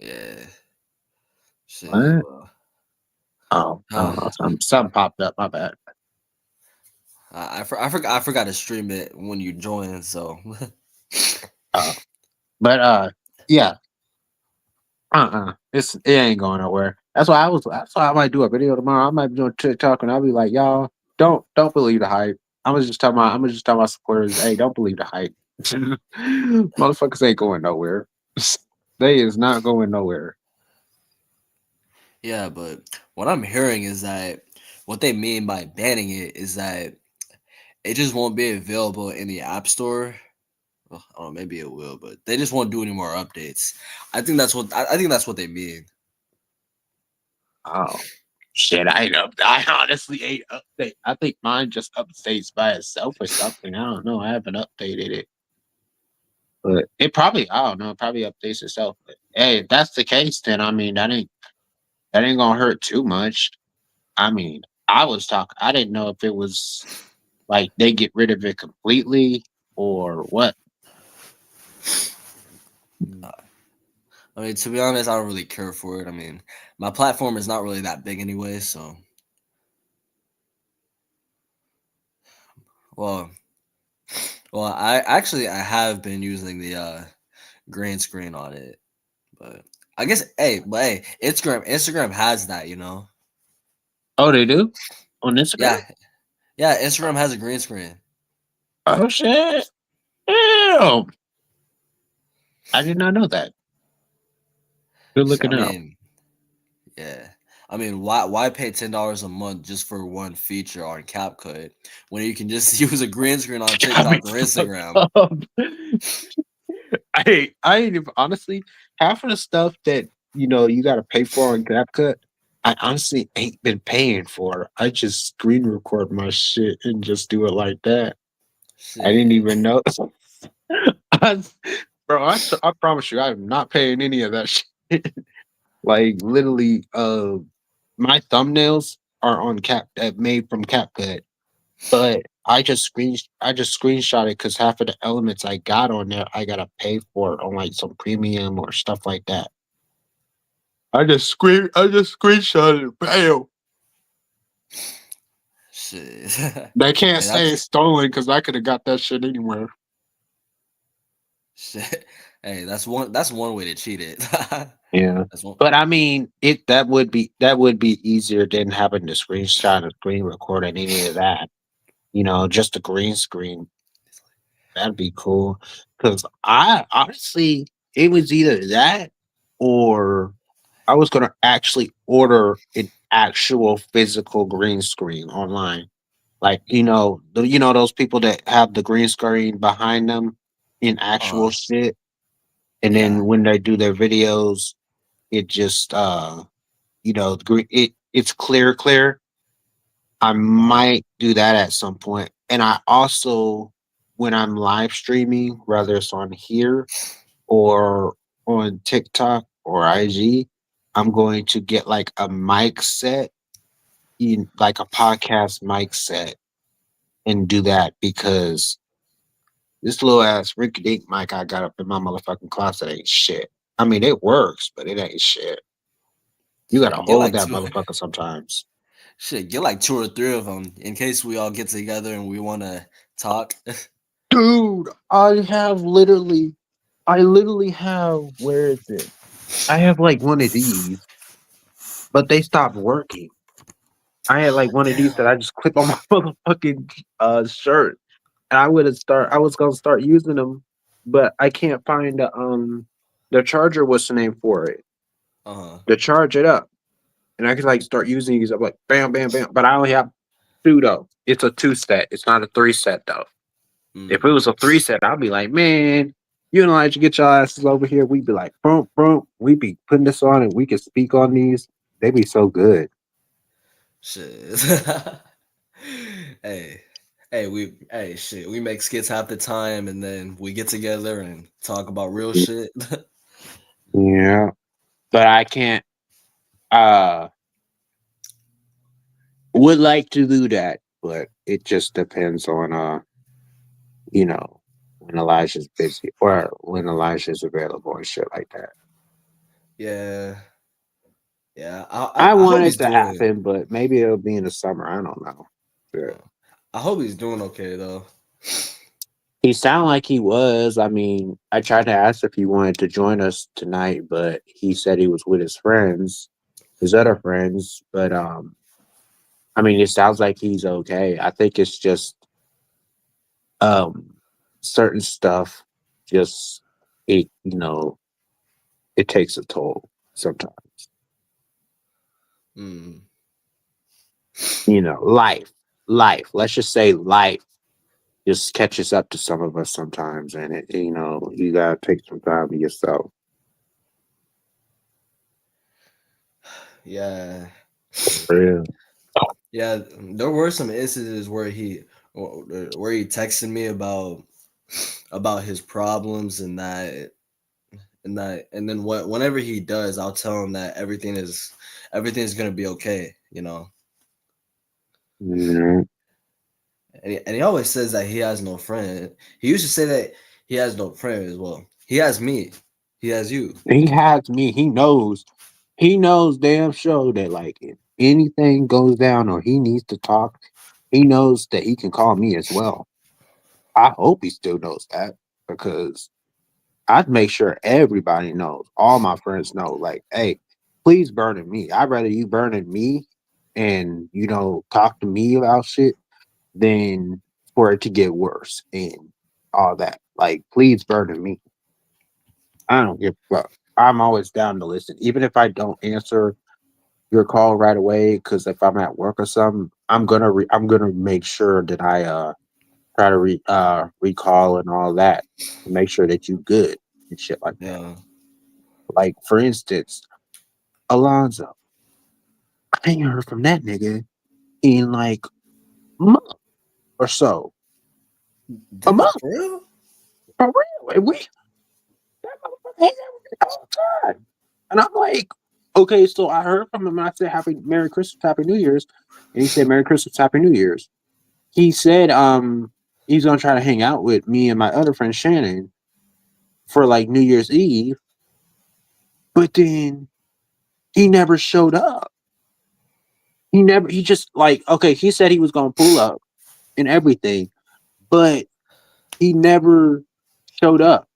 Yeah. Shit. What? Well, Oh, I don't uh, know. Something popped up. My bad. I forgot to stream it when you joined. So Oh, but yeah. It ain't going nowhere. That's why I might do a video tomorrow. I might be doing TikTok and I'll be like, y'all, don't believe the hype. I'm gonna just tell my supporters, hey, don't believe the hype. Motherfuckers ain't going nowhere. They is not going nowhere. yeah, but what I'm hearing is that what they mean by banning it is that it just won't be available in the App Store. Well, I don't know, maybe it will, but they just won't do any more updates. I think that's what they mean. Oh shit, I ain't up. I honestly ain't update. I think mine just updates by itself or something. I don't know. I haven't updated it. But it probably, I don't know, it probably updates itself. But hey, if that's the case, then I mean that ain't gonna hurt too much. I mean, I didn't know if it was like they get rid of it completely or what. I mean, to be honest, I don't really care for it. I mean, my platform is not really that big anyway, so well, well, I have been using the green screen on it, but I guess hey, Instagram has that, you know. Oh, they do? On Instagram? Yeah, yeah, Instagram has a green screen. Oh shit. Damn. I did not know that. Good I looking out. mean, yeah. I mean, why pay $10 a month just for one feature on CapCut when you can just use a green screen on Got me TikTok or fucked Instagram? up. I ain't even honestly half of the stuff that you gotta pay for on CapCut, I honestly ain't been paying for. I just screen record my shit and just do it like that. I didn't Shit. even know. I, bro, I promise you, I'm not paying any of that shit. Like literally, my thumbnails are on made from CapCut, but I just screenshot it because half of the elements I got on there, I gotta pay for it on like some premium or stuff like that. I just screenshot it. Bam. Shit. They can't Hey, say that's it's stolen because I could have got that shit anywhere. shit. Hey, that's one way to cheat it. Yeah. That's one. But I mean, it that would be easier than having to screenshot and screen record and any of that. Just a green screen. That'd be cool. Cause I honestly it was either that or I was gonna actually order an actual physical green screen online. Like, those people that have the green screen behind them in actual Uh, shit. And yeah. then when they do their videos, it just the green it's clear. I Uh, might do that at some point. And I also when I'm live streaming, whether it's on here or on TikTok or IG, I'm going to get like a mic set, like a podcast mic set and do that because this little ass rinky dink mic I got up in my motherfucking closet ain't shit. I mean, it works, but it ain't shit. You gotta shit. Get hold like that two. motherfucker sometimes. Shit. Get like two or three of them in case we all get together and we want to talk. Dude, I literally have, where is it? I have like one of these, but they stopped working. I had like one of these Damn. that I just clip on my motherfucking shirt. And I was gonna start using them, but I can't find the charger, what's the name for it? Uh huh. To charge it up. And I could like start using these. I'm like bam, bam, bam. But I only have two though. It's a two set. It's not a three set though. If it Mm. was a three set, I'd be like, man, like you get your asses over here. We'd be like, boom, boom. We'd be putting this on and we could speak on these. They'd be so good. Shit. Hey. Hey, shit. We make skits half the time and then we get together and talk about real shit. Yeah. But I can't uh would like to do that, but it just depends on you know, when Elijah's busy or when Elijah's available and shit like that. Yeah, yeah. I I want hope it he's to doing. happen, but maybe it'll be in the summer. I don't know. Yeah. I hope he's doing okay though. He sounded like he was. I mean, I tried to ask if he wanted to join us tonight, but he said he was with his friends, his other friends. But I mean, it sounds like he's okay. I think it's just um certain stuff just it takes a toll sometimes. Mm. Life. Let's just say life just catches up to some of us sometimes, and you gotta take some time to yourself. Yeah, For real. yeah. There were some instances where he texted me about his problems and then whenever he does, I'll tell him that everything's gonna be okay. You know, Yeah. and he always says that he has no friend. He used to say that he has no friend as well. He has me. He has you. He has me. He knows damn sure that like if anything goes down or he needs to talk, he knows that he can call me as well. I hope he still knows that because I'd make sure everybody knows, all my friends know, like, hey, please burn me. I'd rather you burning me and, talk to me about shit than for it to get worse and all that. Like, please burn me. I don't give a fuck. I'm always down to listen. Even if I don't answer your call right away, because if I'm at work or something, I'm gonna make sure that I try to recall and all that to make sure that you good and shit like that. Yeah. Like for instance, Alonzo, I ain't heard from that nigga in like a month or so. A Damn, month for real? for real. And we that motherfucker hang out with me all the time. And I'm like, okay, so I heard from him and I said Happy Merry Christmas, Happy New Year's. And he said Merry Christmas, Happy New Year's. He said he's gonna try to hang out with me and my other friend Shannon for like New Year's Eve, but then he never showed up. He just like, okay, he said he was gonna pull up and everything, but he never showed up.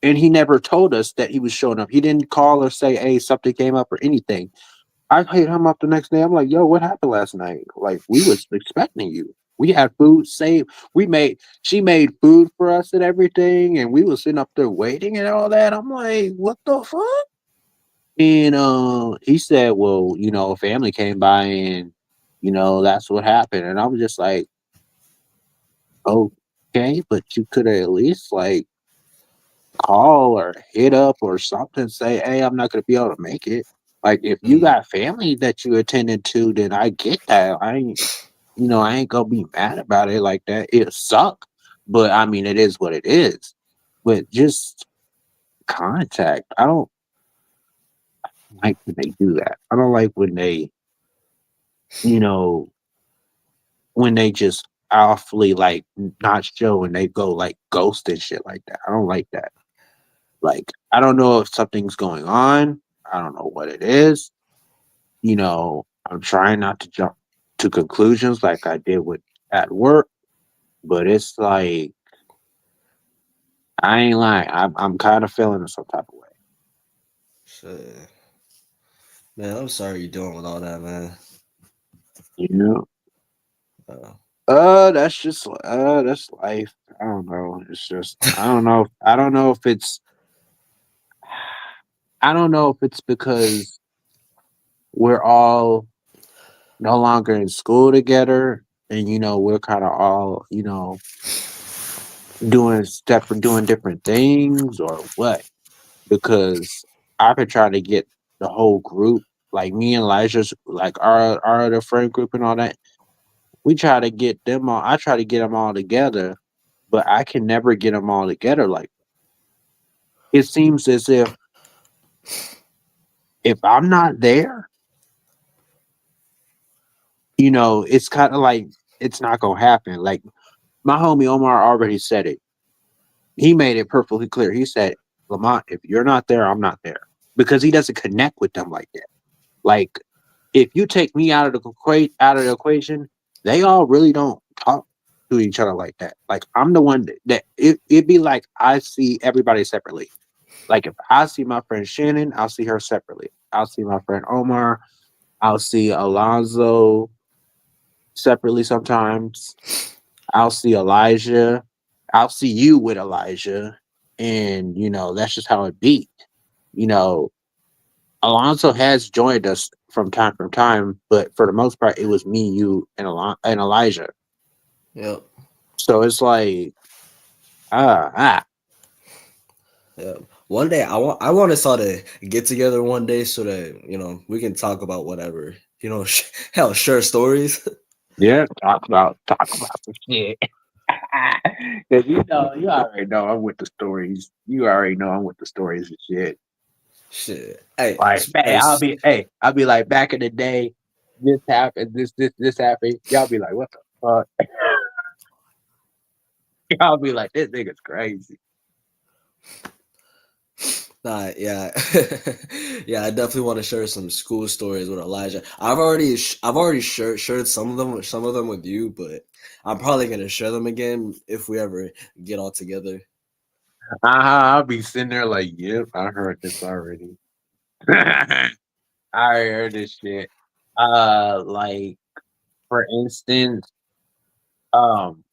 And he never told us that he was showing up. He didn't call or say, hey, something came up or anything. I hit him up the next day. I'm like, yo, what happened last night? Like, we was expecting you. We had food saved. She made food for us and everything, and we was sitting up there waiting and all that. I'm like, what the fuck? And he said, well, family came by and that's what happened. And I was just like, okay, but you could have at least like call or hit up or something, say, hey, I'm not gonna be able to make it. Like if you Mm. got family that you attended to, then I get that. I ain't gonna be mad about it like that. It suck, but I mean, it is what it is. But just contact. I don't like when they do that. I don't like you know, when they just awfully like not show and they go like ghost and shit like that. I don't like that. Like, I don't know if something's going on. I don't know what it is. I'm trying not to jump to conclusions like I did with at work, but it's like I ain't lying. I'm kind of feeling some type of way. Shit. Man, I'm sorry you're dealing with all that, man. You know? Uh, That's life. I don't know. It's just I don't know if it's because we're all no longer in school together and we're kind of all doing different things or what, because I've been trying to get the whole group, like me and Elijah's, like our other friend group and all that. We try to get them all. I try to get them all together, but I can never get them all together. Like it seems as if I'm not there, it's kind of like it's not gonna happen. Like my homie Omar already said it. He made it perfectly clear. He said, Lamont, if you're not there, I'm not there. because he doesn't connect with them like that. Like if you take me out of the equation, they all really don't talk to each other like that. Like I'm the one that it'd be like I see everybody separately. Like if I see my friend Shannon, I'll see her separately. I'll see my friend Omar. I'll see Alonzo separately sometimes. I'll see Elijah. I'll see you with Elijah. And, that's just how it be. You know, Alonso has joined us from time, but for the most part, it was me, you, and and Elijah. Yep. So it's like, ah, ah. Yeah. One day I want us all to get together one day so that we can talk about whatever. Hell, share stories. Yeah, talk about the shit. 'Cause you already know I'm with the stories. You already know I'm with the stories and shit. Shit. Hey, Like, man, I'll be like, back in the day, this happened, this happened. Y'all be like, what the fuck? Y'all be like, this nigga's crazy. nah, yeah, yeah. I definitely want to share some school stories with Elijah. I've already shared some of them with you, but I'm probably gonna share them again if we ever get all together. I'll be sitting there like, yep, I heard this already. I heard this shit. Like for instance, um,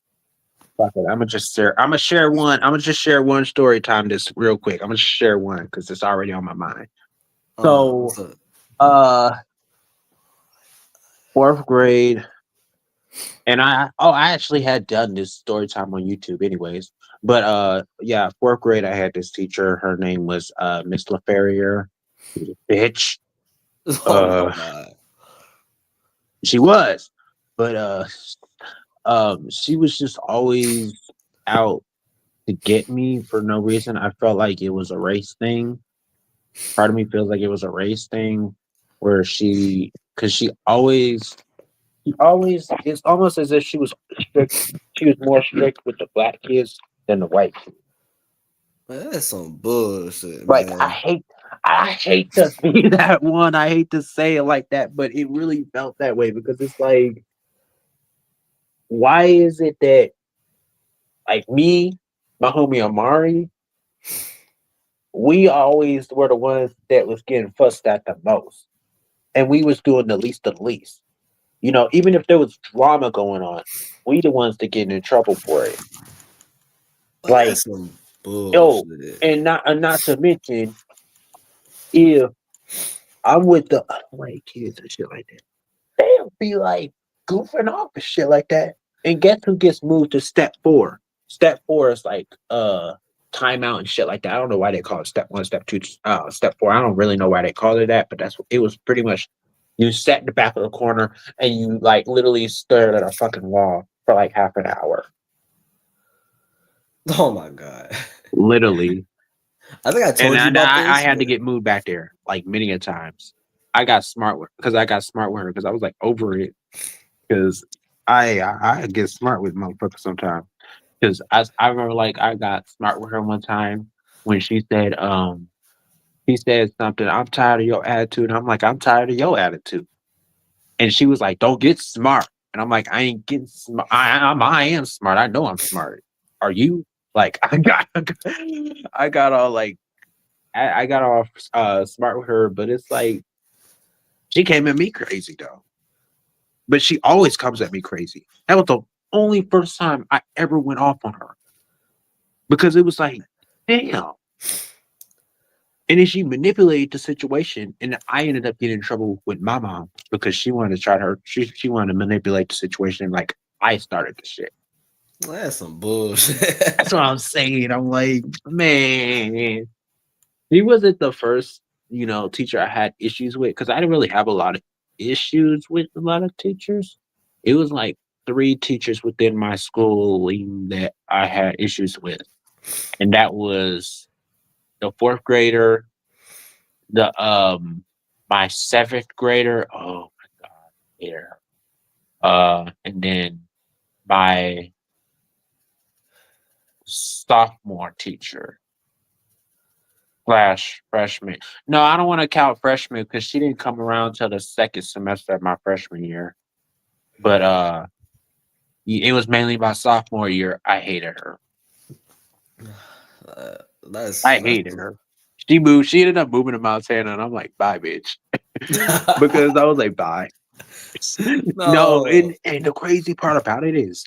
fuck it. I'm gonna share one. I'm gonna just share one story time this real quick. I'm gonna share one because it's already on my mind. So, So, uh, fourth grade, and I actually had done this story time on YouTube, anyways. But yeah, fourth grade, I had this teacher. Her name was Miss LaFerrier. She was a bitch. oh my Uh, god. she was, but she was just always out to get me for no reason. I felt like it was a race thing. Part of me feels like it was a race thing where because she always, it's almost as if she was strict. She was more strict with the black kids than the white kids. Man, that's some bullshit, Like man. I hate to be that one. I hate to say it like that, but it really felt that way because it's like, why is it that like me, my homie Amari, we always were the ones that was getting fussed at the most, and we was doing the least of the least. Even if there was drama going on, we the ones that getting in trouble for it. Man, Like, that's some yo, bullshit. and not to mention, if I'm with the white kids and shit like that, they'll be like goofing off and shit like that. And guess who gets moved to step four? Step four is like timeout and shit like that. I don't know why they call it step one, step two, step four. I don't really know why they call it that, but it was pretty much you sat in the back of the corner and you like literally stared at a fucking wall for like half an hour. Oh my god. Literally. I think I And told you and about I this, had to but get moved back there like many a times. I got smart with her because I was like over it because I get smart with motherfuckers sometimes. Because I remember like I got smart with her one time when she said something, I'm tired of your attitude. And I'm like, I'm tired of your attitude. And she was like, don't get smart. And I'm like, I ain't getting smart. I am smart. I know I'm smart. Are you? Like I got all like I got all smart with her, but it's like she came at me crazy though. But she always comes at me crazy. That was the only first time I ever went off on her because it was like, damn. And then she manipulated the situation, and I ended up getting in trouble with my mom because she wanted to try her. She wanted to manipulate the situation like I started the shit. that's some bullshit. That's what I'm saying. I'm like, man, he wasn't the first, teacher I had issues with because I didn't really have a lot of issues with a lot of teachers. It was like three teachers within my schooling that I had issues with, and that was the fourth grader, the my seventh grader. Oh my god, yeah. And then my sophomore teacher. slash freshman. No, I don't want to count freshman because she didn't come around till the second semester of my freshman year. But it was mainly my sophomore year. I hated her. Uh, that's I hated her. She moved. She ended up moving to Montana, and I'm like, bye, bitch, because I was like, bye. No, no. and the crazy part about it is,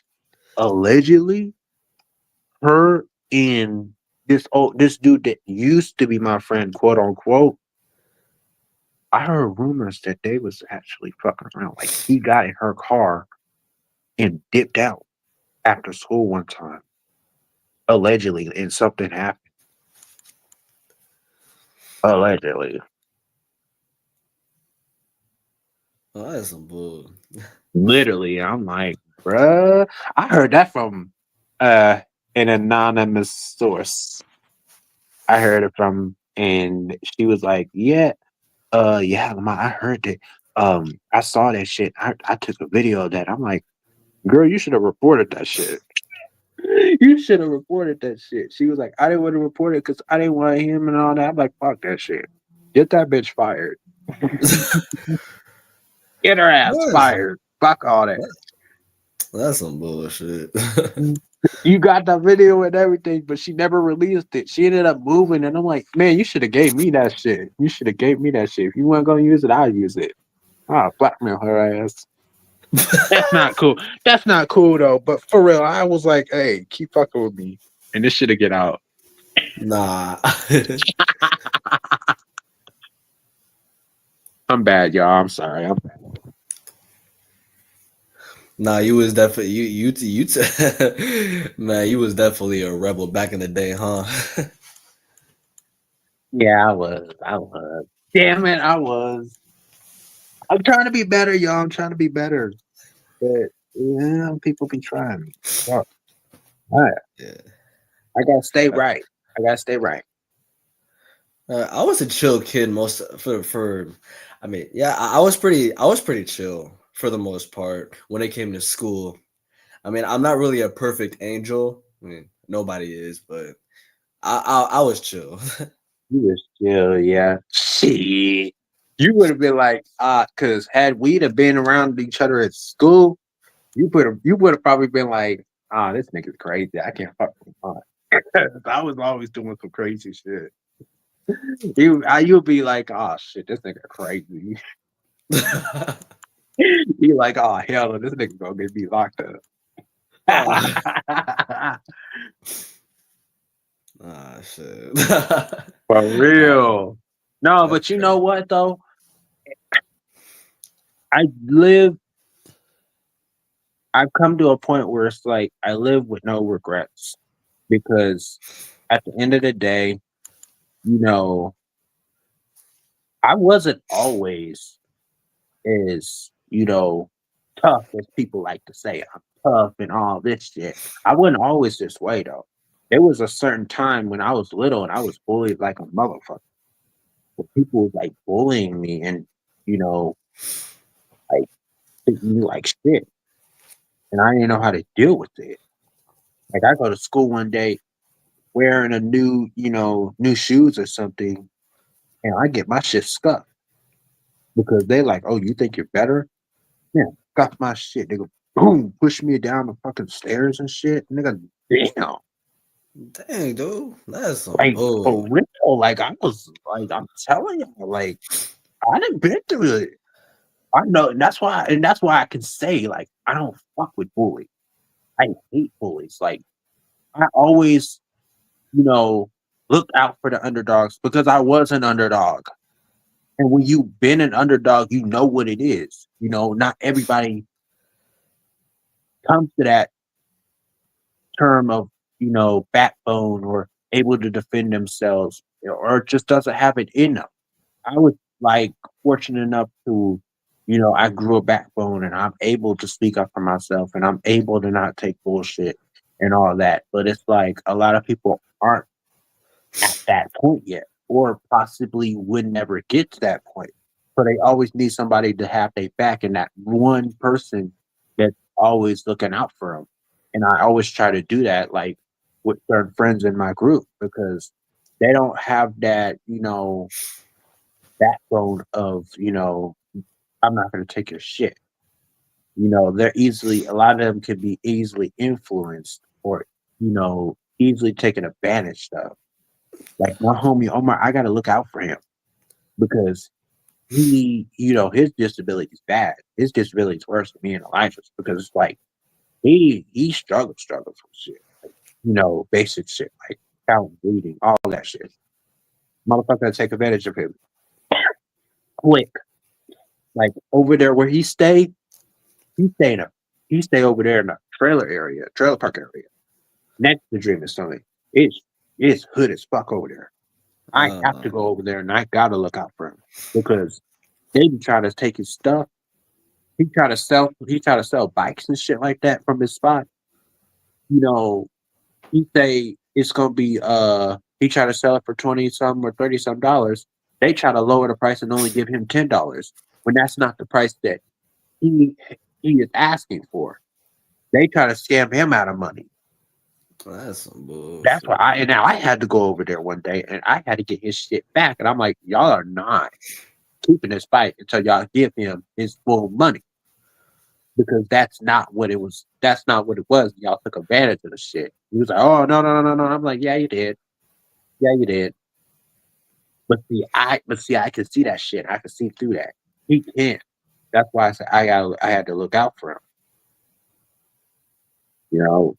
allegedly, her and this dude that used to be my friend, quote unquote. I heard rumors that they was actually fucking around. Like he got in her car and dipped out after school one time, allegedly, and something happened. Allegedly. Oh, that's some bull. Literally, I'm like, bruh. I heard that from uh an anonymous source. I heard it from, and she was like, yeah, yeah, Lamar, I heard that. I saw that shit. I took a video of that. I'm like, girl, you should have reported that shit. You should have reported that shit. She was like, I didn't want to report it because I didn't want him and all that. I'm like, fuck that shit. Get that bitch fired. Get her ass that's, fired. Fuck all that. that's some bullshit. You got the video and everything, but she never released it. She ended up moving, and I'm like, man, you should have gave me that shit. You should have gave me that shit. If you weren't gonna use it, I'll use it. I'll blackmail her ass. That's not cool. That's not cool though. But for real, I was like, hey, keep fucking with me, and this should have get out. Nah. I'm bad, y'all. I'm sorry. I'm bad. Nah, you was definitely man, you was definitely a rebel back in the day, huh? Yeah, I was. I was. Damn it, I was. I'm trying to be better, y'all. I'm trying to be better. But people be trying me. Fuck. All right. Yeah. I gotta stay right. I gotta stay right. I was a chill kid most for I mean, yeah, I was pretty chill for the most part when it came to school. I mean, I'm not really a perfect angel. I mean, nobody is, but I was chill. You was chill, yeah. Shit. You would have been like, cause had we'd have been around each other at school, you would have probably been like, this nigga's crazy. I can't fuck with him. I was always doing some crazy shit. You'll be like, oh shit, this nigga crazy. You like, oh hell no, this nigga gonna get me locked up. Shit. For real. No, That's but you know crazy. what though? I live I've come to a point where it's like I live with no regrets because at the end of the day, you know, I wasn't always as, tough as people like to say. I'm tough and all this shit. I wasn't always this way though. There was a certain time when I was little and I was bullied like a motherfucker. Where people was like bullying me and, you know, like treating me like shit. And I didn't know how to deal with it. Like I go to school one day wearing a new shoes or something, and I get my shit scuffed because they like, oh, you think you're better? Yeah, scuff my shit. They go, boom, push me down the fucking stairs and shit. Nigga, damn. Dang, dude, that's some Like for bull. real. Like I was like, I'm telling you, like I didn't been through it. I know, and that's why I can say, like, I don't fuck with bullies. I hate bullies. Like I always, you know, look out for the underdogs because I was an underdog. And when you've been an underdog, you know what it is. Not everybody comes to that term of, backbone or able to defend themselves or just doesn't have it in them. I was like fortunate enough to, I grew a backbone and I'm able to speak up for myself and I'm able to not take bullshit and all that. But it's like a lot of people aren't at that point yet, or possibly would never get to that point. So they always need somebody to have their back and that one person that's always looking out for them. And I always try to do that, like with certain friends in my group, because They don't have that, backbone of, I'm not going to take your shit. They're easily, a lot of them can be easily influenced or, easily taken advantage of. Like my homie Omar, I got to look out for him because his disability is bad. His disability is worse than me and Elijah's because it's like he struggles with shit. Like, basic shit like count, bleeding, all that shit. Motherfucker take advantage of him quick. Like over there where he stay in a he stay over there in a trailer park area, next to Dream and Sunny. It's hood as fuck over there. I have to Uh, go over there and I gotta look out for him because they be trying to take his stuff. He try to sell bikes and shit like that from his spot. You know, he say it's gonna be he try to sell it for 20 some or 30 some dollars. They try to lower the price and only give him $10 when that's not the price that he he is asking for. They try to scam him out of money. that's some That's why bullshit. I and now I had to go over there one day and I had to get his shit back. And I'm like, y'all are not keeping this fight until y'all give him his full money. Because that's not what it was. That's not what it was. Y'all took advantage of the shit. He was like, "Oh no, no, no, no, no." I'm like, "Yeah, you did. Yeah, you did." But see, I can see that shit. I can see through that. He can't. That's why I said I had to look out for him. You know,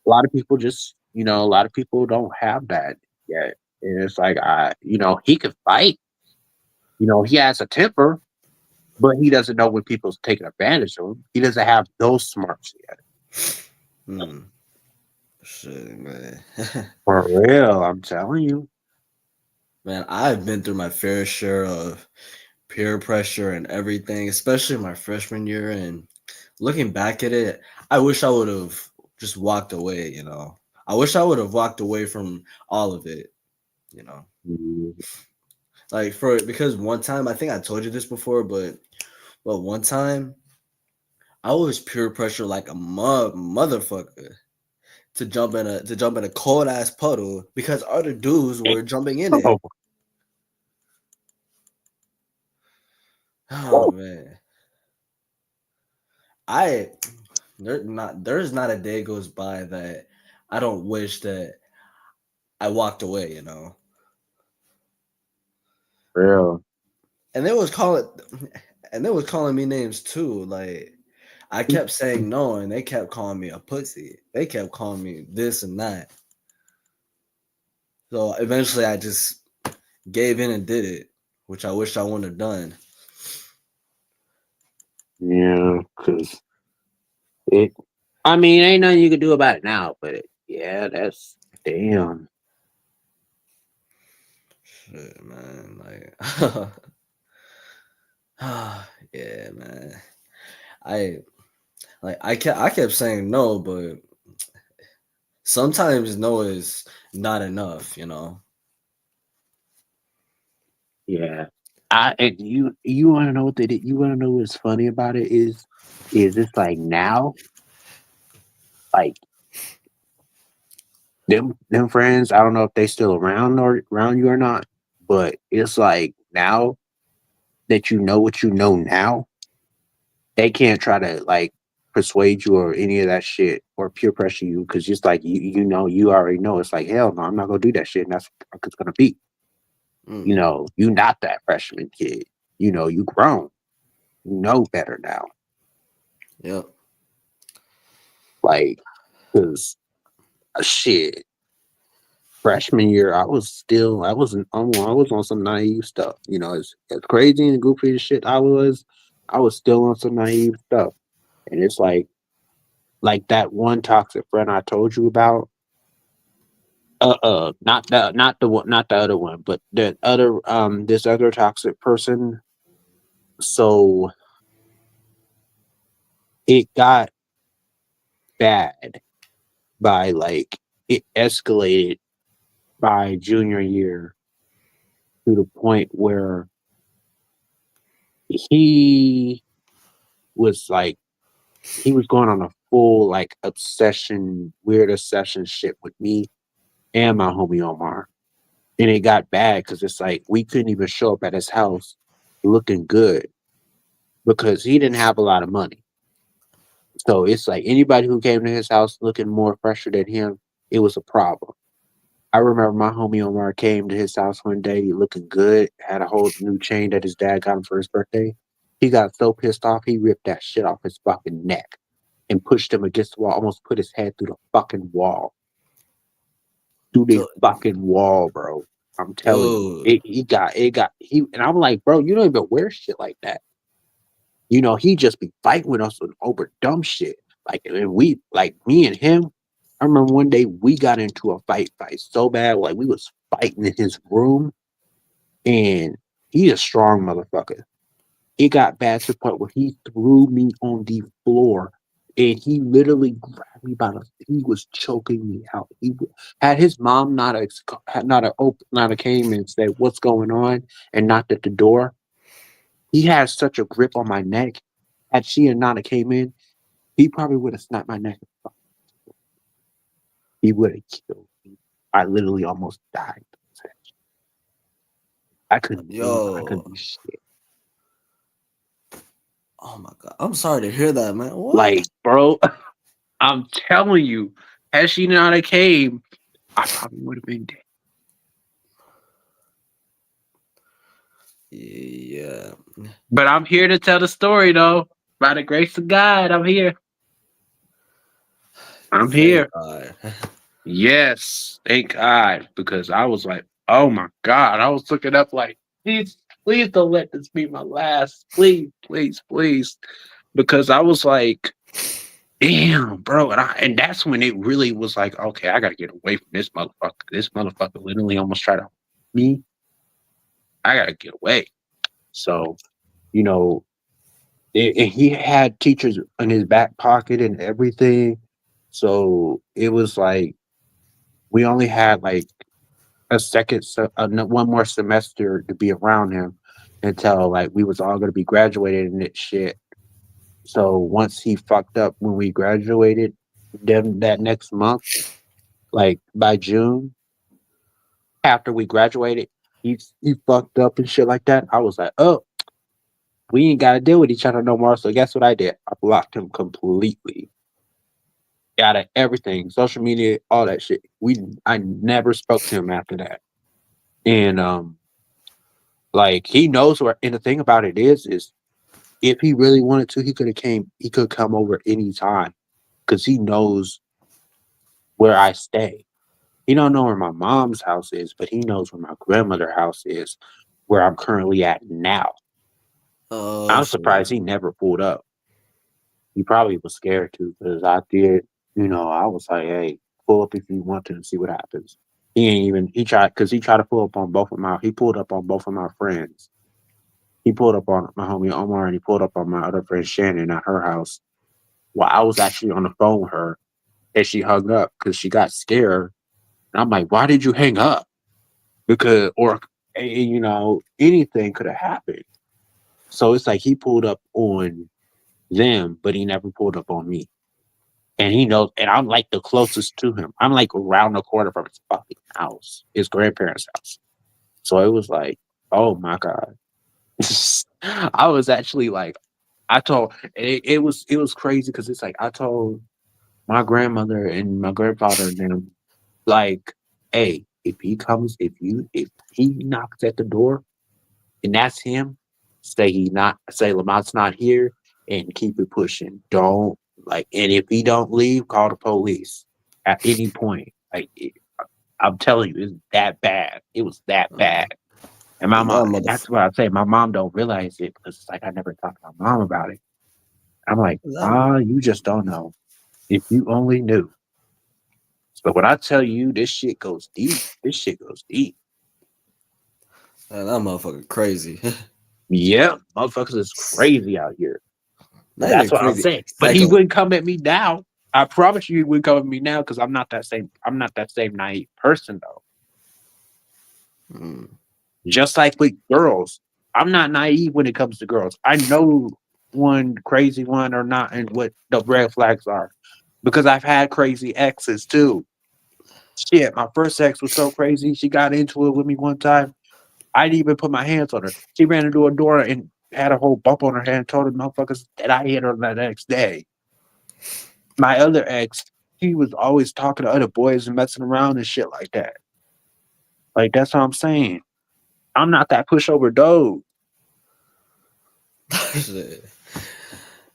a lot of people don't have that yet. And it's like, he could fight. He has a temper, but he doesn't know when people's taking advantage of him. He doesn't have those smarts yet. Hmm. Shit, man. For real, I'm telling you. Man, I've been through my fair share of peer pressure and everything, especially my freshman year. And looking back at it, I wish I would have just walked away, I wish I would have walked away from all of it, you know. Mhm. Like because one time, I think I told you this before, but one time I was peer pressure like a motherfucker to jump in a cold ass puddle because other dudes were jumping in it. Oh, Oh man. I there's not a day goes by that I don't wish that I walked away. real. And they was calling and they was calling me names too. Like I kept saying no and they kept calling me a pussy. They kept calling me this and that. So eventually I just gave in and did it, which I wish I wouldn't have done. Yeah, because it. I mean, ain't nothing you can do about it now. But yeah, that's damn. Shit, man. Like yeah, man. I I kept saying no, but sometimes no is not enough. Yeah, I and you want to know what they did? You want to know what's funny about it is it's like now, like them friends. I don't know if they still around you or not, but it's like now that you know what you know now, they can't try to like persuade you or any of that shit or peer pressure you because just like you already know it's like hell no, I'm not gonna do that shit, and that's what it's gonna be. Mm, You not that freshman kid. You grown. You know better now. yep. Like, cause shit, freshman year, I was on some naive stuff. As crazy and goofy as shit I was still on some naive stuff. And it's like that one toxic friend I told you about. Not the other one, but the other this other toxic person. So it got bad by like it escalated by junior year to the point where he was like he was going on a full like weird obsession shit with me and my homie Omar. And it got bad because it's like we couldn't even show up at his house looking good because he didn't have a lot of money. So it's like anybody who came to his house looking more fresher than him, it was a problem. I remember my homie Omar came to his house one day looking good, had a whole new chain that his dad got him for his birthday. He got so pissed off, he ripped that shit off his fucking neck and pushed him against the wall, almost put his head through the fucking wall. Through the So, fucking wall, bro. I'm telling you. yo, And I'm like, bro, you don't even wear shit like that. You know, he just be fighting with us over dumb shit. Like, and we, like me and him, I remember one day we got into a fight so bad, like we was fighting in his room, and he's a strong motherfucker. It got bad to the point where he threw me on the floor, and he literally grabbed me by the. He was choking me out. Had his mom not a came and said what's going on and knocked at the door. He had such a grip on my neck. Had she and Nana came in, he probably would have snapped my neck. He would have killed me. I literally almost died. I couldn't move. I yo, couldn't do shit. oh my god, I'm sorry to hear that, man. What? Like, bro, I'm telling you, had she not have came, I probably would have been dead. Yeah, But I'm here to tell the story, though. By the grace of God, I'm here. I'm thank here. God. Yes, thank God. Because I was like, oh my God. I was looking up like, please don't let this be my last. Please, please, please. Because I was like, damn, bro. And that's when it really was like, okay, I gotta get away from this motherfucker. This motherfucker literally almost tried to me. I gotta get away. So, you know, and he had teachers in his back pocket and everything. So it was like we only had like one more semester to be around him until like we was all gonna be graduated and it shit. So once he fucked up when we graduated, then that next month, like by June, after we graduated, he fucked up and shit like that. I was like, oh, we ain't gotta deal with each other no more. So guess what I did? I blocked him completely out of everything, social media, all that shit. I never spoke to him after that. And like he knows where and the thing about it is if he really wanted to, he could come over anytime because he knows where I stay. He don't know where my mom's house is, but he knows where my grandmother's house is, where I'm currently at now. Oh I'm shit. surprised he never pulled up. He probably was scared to because I did, I was like, hey, pull up if you want to and see what happens. He ain't even, he tried to pull up on he pulled up on both of my friends. He pulled up on my homie Omar and he pulled up on my other friend Shannon at her house while I was actually on the phone with her and she hung up because she got scared. And I'm like, why did you hang up? Because, anything could have happened. So it's like he pulled up on them, but he never pulled up on me. And he knows, and I'm like the closest to him. I'm like around the corner from his fucking house, his grandparents' house. So it was like, oh my God. I was actually like, it was crazy because it's like I told my grandmother and my grandfather and them, like, hey, if he knocks at the door and that's him, say Lamont's not here and keep it pushing. Don't and if he don't leave, call the police at any point. I'm telling you, it's that bad. It was that bad. And my mom, That and that's what I say. My mom don't realize it because it's like I never talked to my mom about it. I'm like, that, you just don't know. If you only knew. But when I tell you this shit goes deep, this shit goes deep. that motherfucker crazy. Yeah, motherfuckers is crazy out here. But Not even that's what I'm crazy. saying. But he Psycho. wouldn't come at me now. I promise you, he wouldn't come at me now because I'm not that same. I'm not that same naive person though. Mm. Just like with girls, I'm not naive when it comes to girls. I know one crazy one or not, and what the red flags are because I've had crazy exes too. Shit, my first ex was so crazy. She got into it with me one time. I didn't even put my hands on her. She ran into a door and had a whole bump on her head and told the motherfuckers that I hit her the next day. My other ex, he was always talking to other boys and messing around and shit like that. Like that's what I'm saying. I'm not that pushover dog. Shit.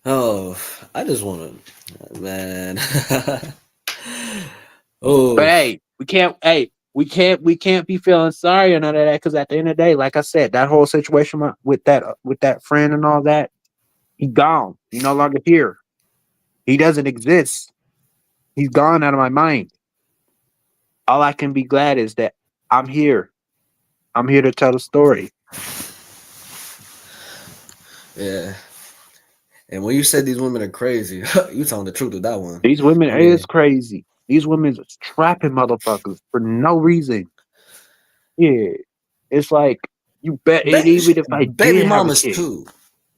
Oh, I just want to, man. But Oh, hey, we can't. Hey, we can't be feeling sorry or none of that because at the end of the day, like I said, that whole situation with that friend and all that, he gone. He no longer here. He doesn't exist. He's gone out of my mind. All I can be glad is that I'm here. I'm here to tell the story. yeah. And when you said these women are crazy, you telling the truth with that one. These women I is mean, crazy. These women is trapping motherfuckers for no reason. Yeah, it's like you bet. And even if I baby did have a mamas kid, too.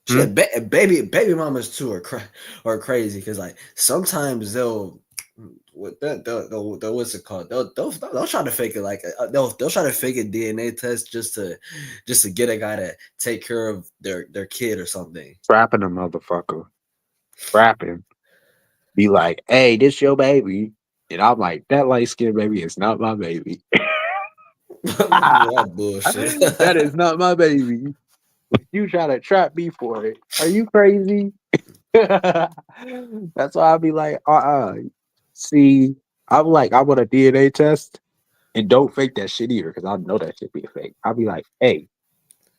hmm? Shit, baby mamas too are crazy because like sometimes they'll what they'll what's it called? They'll try to fake it like they'll try to fake a DNA test just to get a guy to take care of their kid or something. Trapping a motherfucker, trapping. Be like, hey, this your baby. And I'm like, that light skinned baby is not my baby. That bullshit. That is not my baby. You try to trap me for it. Are you crazy? That's why I'll be like, See, I'm like, I want a DNA test and don't fake that shit either because I know that shit be fake. I'll be like, hey,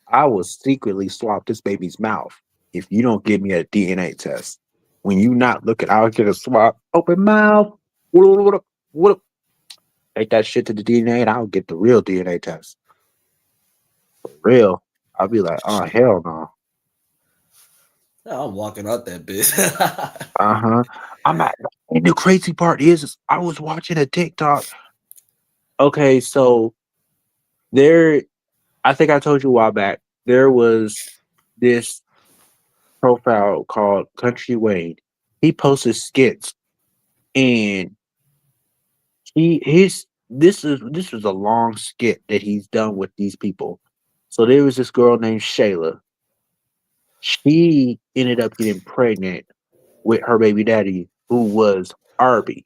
I will secretly swap this baby's mouth if you don't give me a DNA test. When you not looking, I'll get a swap, open mouth. What up? What up? Take that shit to the DNA and I'll get the real DNA test. For real. I'll be like, oh hell no. I'm walking out that bitch. Uh-huh. I'm at and the crazy part is I was watching a TikTok. Okay, so there I think I told you a while back, there was this profile called Country Wayne. He posted skits and his this was a long skit that he's done with these people. So there was this girl named Shayla. She ended up getting pregnant with her baby daddy, who was Arby,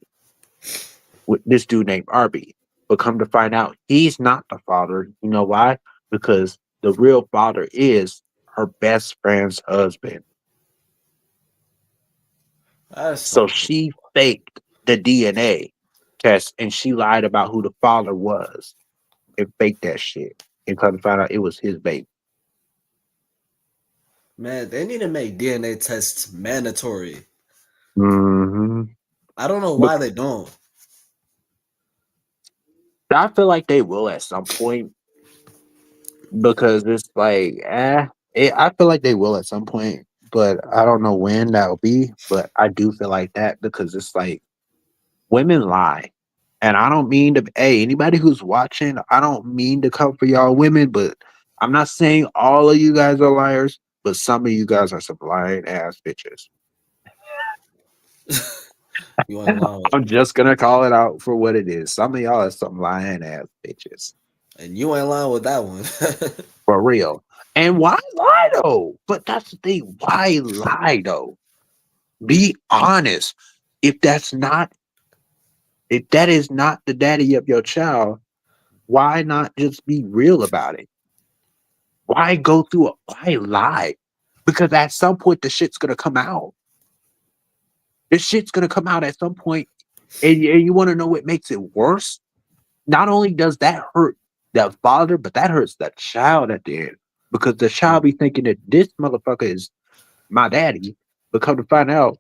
with this dude named Arby. But come to find out, he's not the father. You know why? Because the real father is her best friend's husband. That's So some she faked the DNA test and she lied about who the father was and faked that shit. And come to find out it was his baby. man. They need to make DNA tests mandatory. Hmm. I don't know But why they don't. I feel like they will at some point because it's like, I feel like they will at some point, but I don't know when that'll be. But I do feel like that because it's like women lie. And I don't mean to, hey, anybody who's watching, I don't mean to come for y'all women, but I'm not saying all of you guys are liars, but some of you guys are some lying ass bitches. You ain't lying with, I'm just gonna call it out for what it is. Some of y'all are some lying ass bitches. and you ain't lying with that one. For real. And why lie though? But that's the thing. Why lie though? Be honest. If that's not, if that is not the daddy of your child, why not just be real about it? Why go through why lie? Because at some point the shit's gonna come out. This shit's gonna come out at some point, and you want to know what makes it worse? Not only does that hurt the father, but that hurts the child at the end because the child be thinking that this motherfucker is my daddy, but come to find out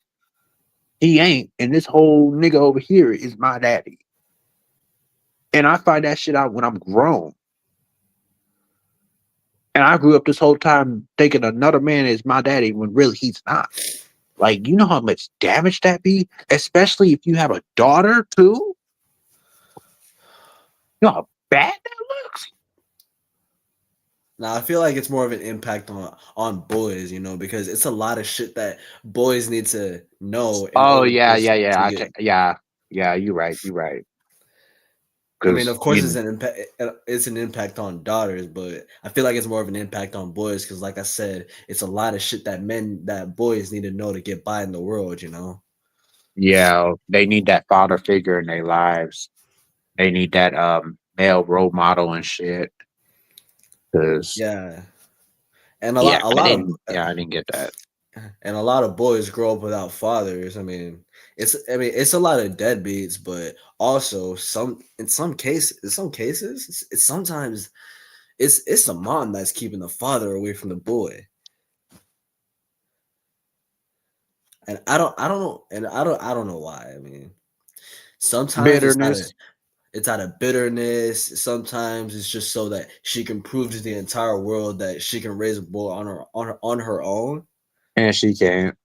he ain't, and this whole nigga over here is my daddy. And I find that shit out when I'm grown. And I grew up this whole time thinking another man is my daddy when really he's not. Like, you know how much damage that be? Especially if you have a daughter too? You know how bad that looks? Now I feel like it's more of an impact on boys, because it's a lot of shit that boys need to know in Oh order yeah, yeah, just yeah. to get. Yeah, yeah, you're right, you're right. I mean, because of course, it's an impact on daughters, but I feel like it's more of an impact on boys because, like I said, it's a lot of shit that boys need to know to get by in the world. You know? yeah, they need that father figure in their lives. They need that male role model and shit. Cause Yeah, and yeah, I didn't get that. a lot of boys grow up without fathers. I mean, it's a lot of deadbeats, but also in some cases, it's sometimes it's the mom that's keeping the father away from the boy. And I don't know, and I don't know why. I mean, sometimes Bitterness. it's out of bitterness. Sometimes it's just so that she can prove to the entire world that she can raise a boy on her own. And she can't.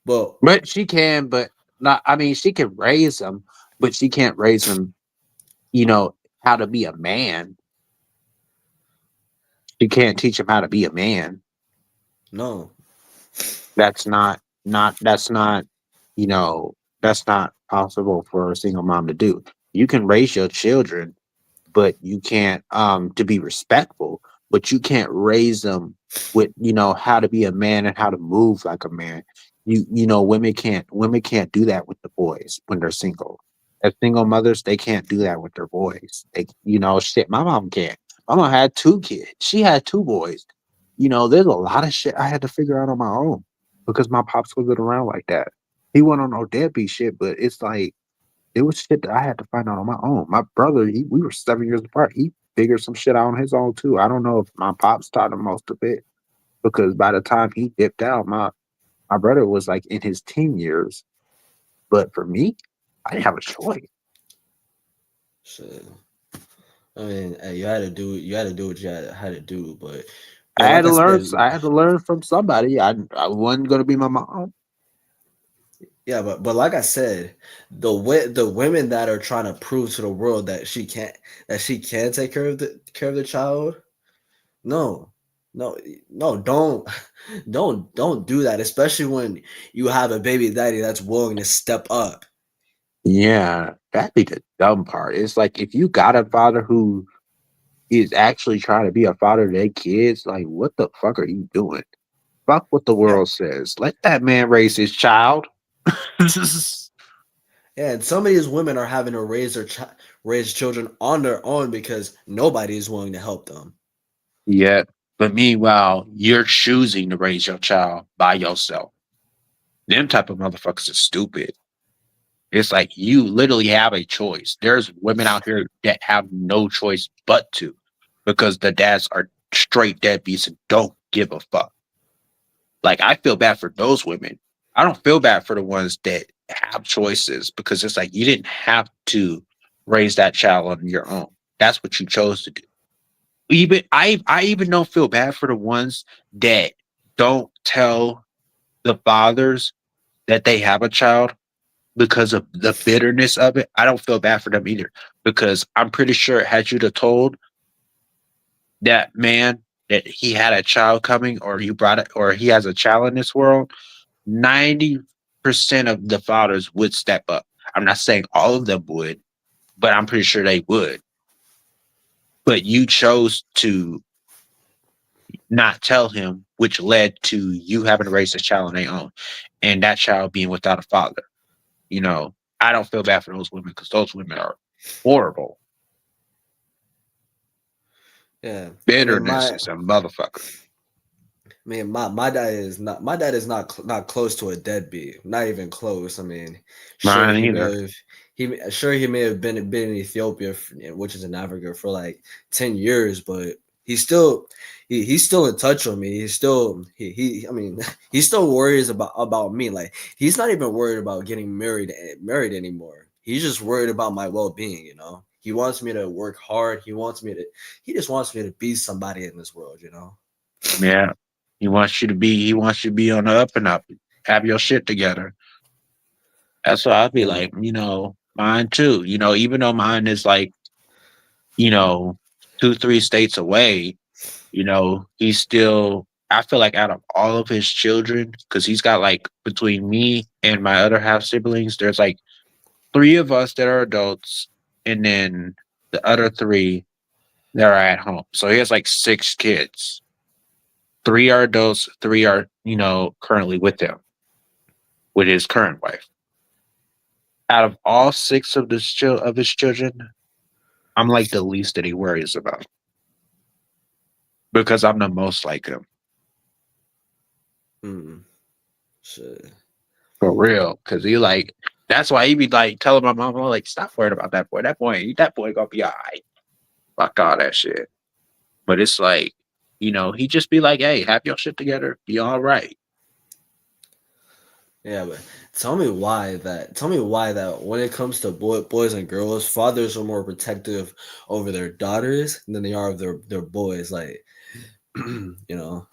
But But she can, but not I mean, she can raise them, but she can't raise them, you know, how to be a man. She can't teach him how to be a man. no, That's that's not, you know, that's not possible for a single mom to do. You can raise your children, but you can't to be respectful, but you can't raise them with, you know, how to be a man and how to move like a man. You know, women can't do that with the boys when they're single. As single mothers, they can't do that with their boys. They, you know, shit, my mom can't. My mom had two kids. She had two boys. You know, there's a lot of shit I had to figure out on my own because my pops wasn't around like that. He went on no deadbeat shit, but it's like it was shit that I had to find out on my own. My brother, we were 7 years apart. He figured some shit out on his own too. I don't know if my pops taught him most of it because by the time he dipped out, my brother was like in his teen years. But for me, I didn't have a choice. shit. I mean, hey, you had to do what you had to do. But I yeah, had like to I learn. said, I had to learn from somebody. I wasn't gonna be my mom. yeah, but like I said, the women that are trying to prove to the world that she can take care of the child, no, no, no, don't do that. Especially when you have a baby daddy that's willing to step up. Yeah, that'd be the dumb part. It's like if you got a father who is actually trying to be a father to their kids, like what the fuck are you doing? Fuck what the Yeah, world says. Let that man raise his child. yeah, and some of these women are having to raise children on their own because nobody is willing to help them. Yeah. But meanwhile, you're choosing to raise your child by yourself. Them type of motherfuckers are stupid. It's like you literally have a choice. There's women out here that have no choice but to because the dads are straight deadbeats and don't give a fuck. Like I feel bad for those women. I don't feel bad for the ones that have choices because it's like you didn't have to raise that child on your own. That's what you chose to do. Even I even don't feel bad for the ones that don't tell the fathers that they have a child because of the bitterness of it. I don't feel bad for them either because I'm pretty sure had you to told that man that he had a child coming or you brought it or he has a child in this world, 90% of the fathers would step up. I'm not saying all of them would, but I'm pretty sure they would. But you chose to not tell him, which led to you having to raise a child on their own, and that child being without a father. You know, I don't feel bad for those women because those women are horrible. Yeah, I mean Bitterness is a motherfucker. my dad is not close to a deadbeat, not even close. I mean, sure Mine he either. may have he may have been in Ethiopia, which is in Africa, for like 10 years, but he's still he's still in touch with me. He's still he I mean he still worries about me. Like he's not even worried about getting married anymore. He's just worried about my well being. You know, he wants me to work hard. He just wants me to be somebody in this world. You know. Yeah. He wants you to be on the up and up. Have your shit together. That's why I'd be Yeah. like, mine too. Even though mine is like, you know, 2, 3 states away, he's still I feel like out of all of his children, because he's got like between me and my other half siblings, there's like three of us that are adults, and then the other three that are at home. So he has like six kids. Three are adults, three are, currently with him, with his current wife. Out of all six of of his children, I'm like the least that he worries about because I'm the most like him. Hmm. Shit. For real. Cause he like that's why he be like telling my mom, like, stop worrying about that boy. That boy gonna be all right. Fuck all that shit. But it's like, he just be like, hey, have your shit together, be all right. Yeah, but tell me why that when it comes to boys and girls, fathers are more protective over their daughters than they are of their boys. Like, you know,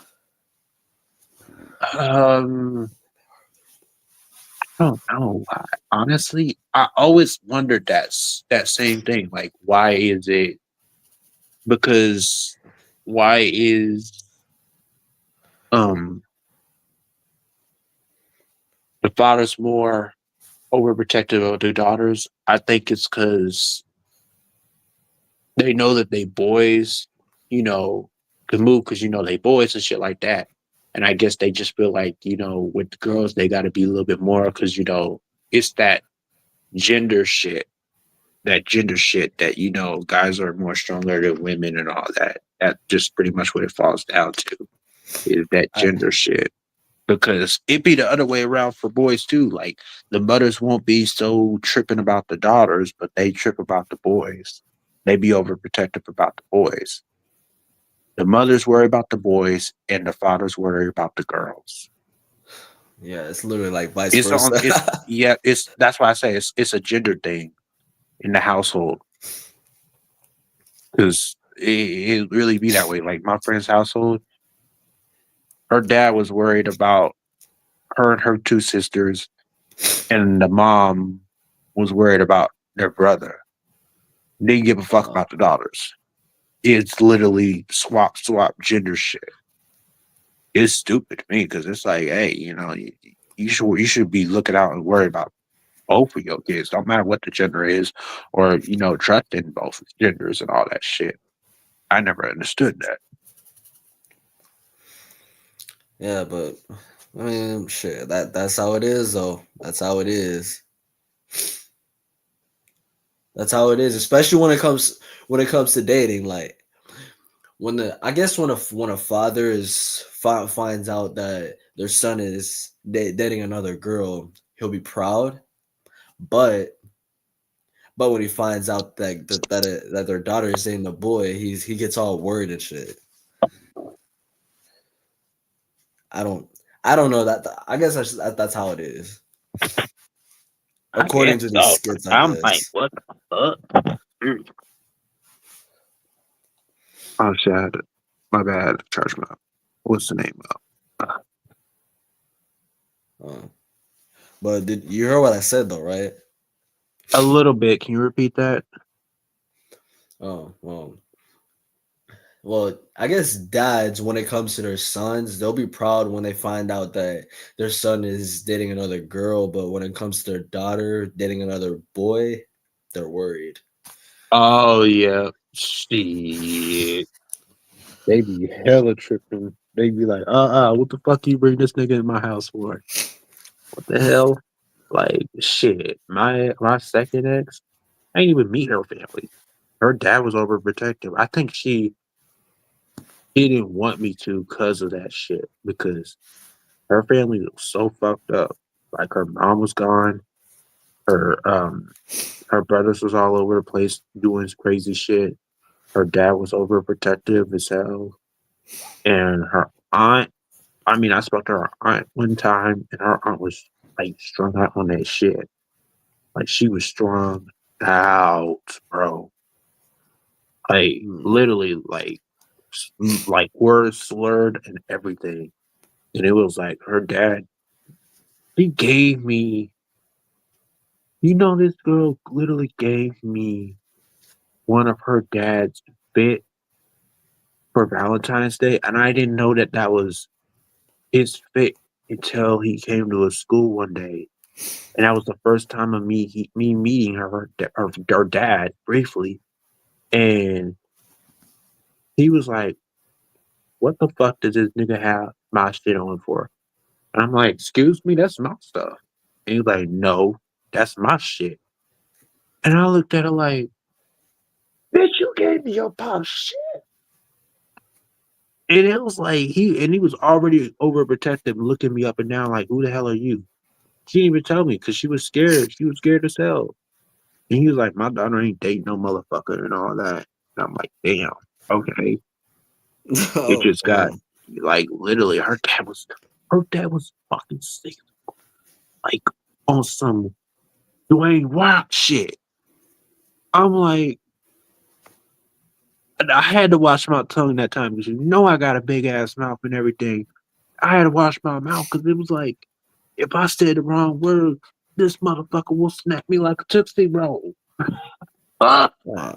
Um, I don't know why. Honestly, I always wondered that same thing. Like, why is it because why is um the fathers more overprotective of their daughters? I think it's because they know that they boys, you know, can move because they boys and shit like that. And I guess they just feel like, with the girls, they got to be a little bit more because, it's gender shit, that gender shit that, guys are more stronger than women and all that. That's just pretty much what it falls down to is that I gender shit. Because it be the other way around for boys too. Like the mothers won't be so tripping about the daughters, but they trip about the boys. They be overprotective about the boys. The mothers worry about the boys, and the fathers worry about the girls. yeah, it's literally like vice It's versa. on. It's yeah. It's that's why I say it's a gender thing in the household because it really be that way. Like my friend's household, her dad was worried about her and her two sisters, and the mom was worried about their brother. Didn't give a fuck uh, about the daughters. It's literally swap gender shit. It's stupid to me because it's like, hey, you should be looking out and worry about both of your kids. Don't matter what the gender is, or trusting both genders and all that shit. I never understood that. yeah, but I mean, shit. That's how it is, though. That's how it is. That's how it is, especially when it comes to dating. Like when the I guess when a father finds out that their son is dating another girl, he'll be proud. But when he finds out that their daughter is dating the boy, he gets all worried and shit. I don't I don't know that. I guess that's how it is, I guess according to these so. skits. I I'm like, guess. what the fuck? Mm. Oh shit! My bad. Charge my. What's the name of? Uh, but did you hear what I said though, right? A little bit. Can you repeat that? Oh well, I guess dads, when it comes to their sons, they'll be proud when they find out that their son is dating another girl. But when it comes to their daughter dating another boy, they're worried. Oh yeah. Shit. They be hella tripping. They be like, what the fuck you bring this nigga in my house for? What the hell? Like shit. My second ex, I didn't even meet her family. Her dad was overprotective. I think she didn't want me to because of that shit. Because her family was so fucked up. Like her mom was gone. Her brothers was all over the place doing crazy shit. Her dad was overprotective as hell. And her aunt, I mean, I spoke to her aunt one time, and her aunt was like strung out on that shit. Like she was strung out, bro. Like Hmm. literally, like words slurred and everything. And it was like her dad. He gave me, this girl literally gave me one of her dad's fit for Valentine's Day, and I didn't know that was his fit until he came to a school one day. and that was the first time of me meeting her dad briefly, and he was like, "What the fuck does this nigga have my shit on for?" And I'm like, "Excuse me, that's my stuff." And he's like, "No, that's my shit." And I looked at her like, "Bitch, you gave me your pop shit." And it was like he was already overprotective, looking me up and down like, "Who the hell are you?" She didn't even tell me because she was scared. She was scared as hell. And he was like, "My daughter ain't dating no motherfucker and all that." And I'm like, "Damn, okay." It Oh just got damn. like literally her dad was fucking sick, like on some Dwayne Rock shit. I'm like, and I had to watch my tongue that time because I got a big ass mouth and everything. I had to wash my mouth because it was like, if I said the wrong word, this motherfucker will snap me like a Tootsie Roll. Ah! Nah.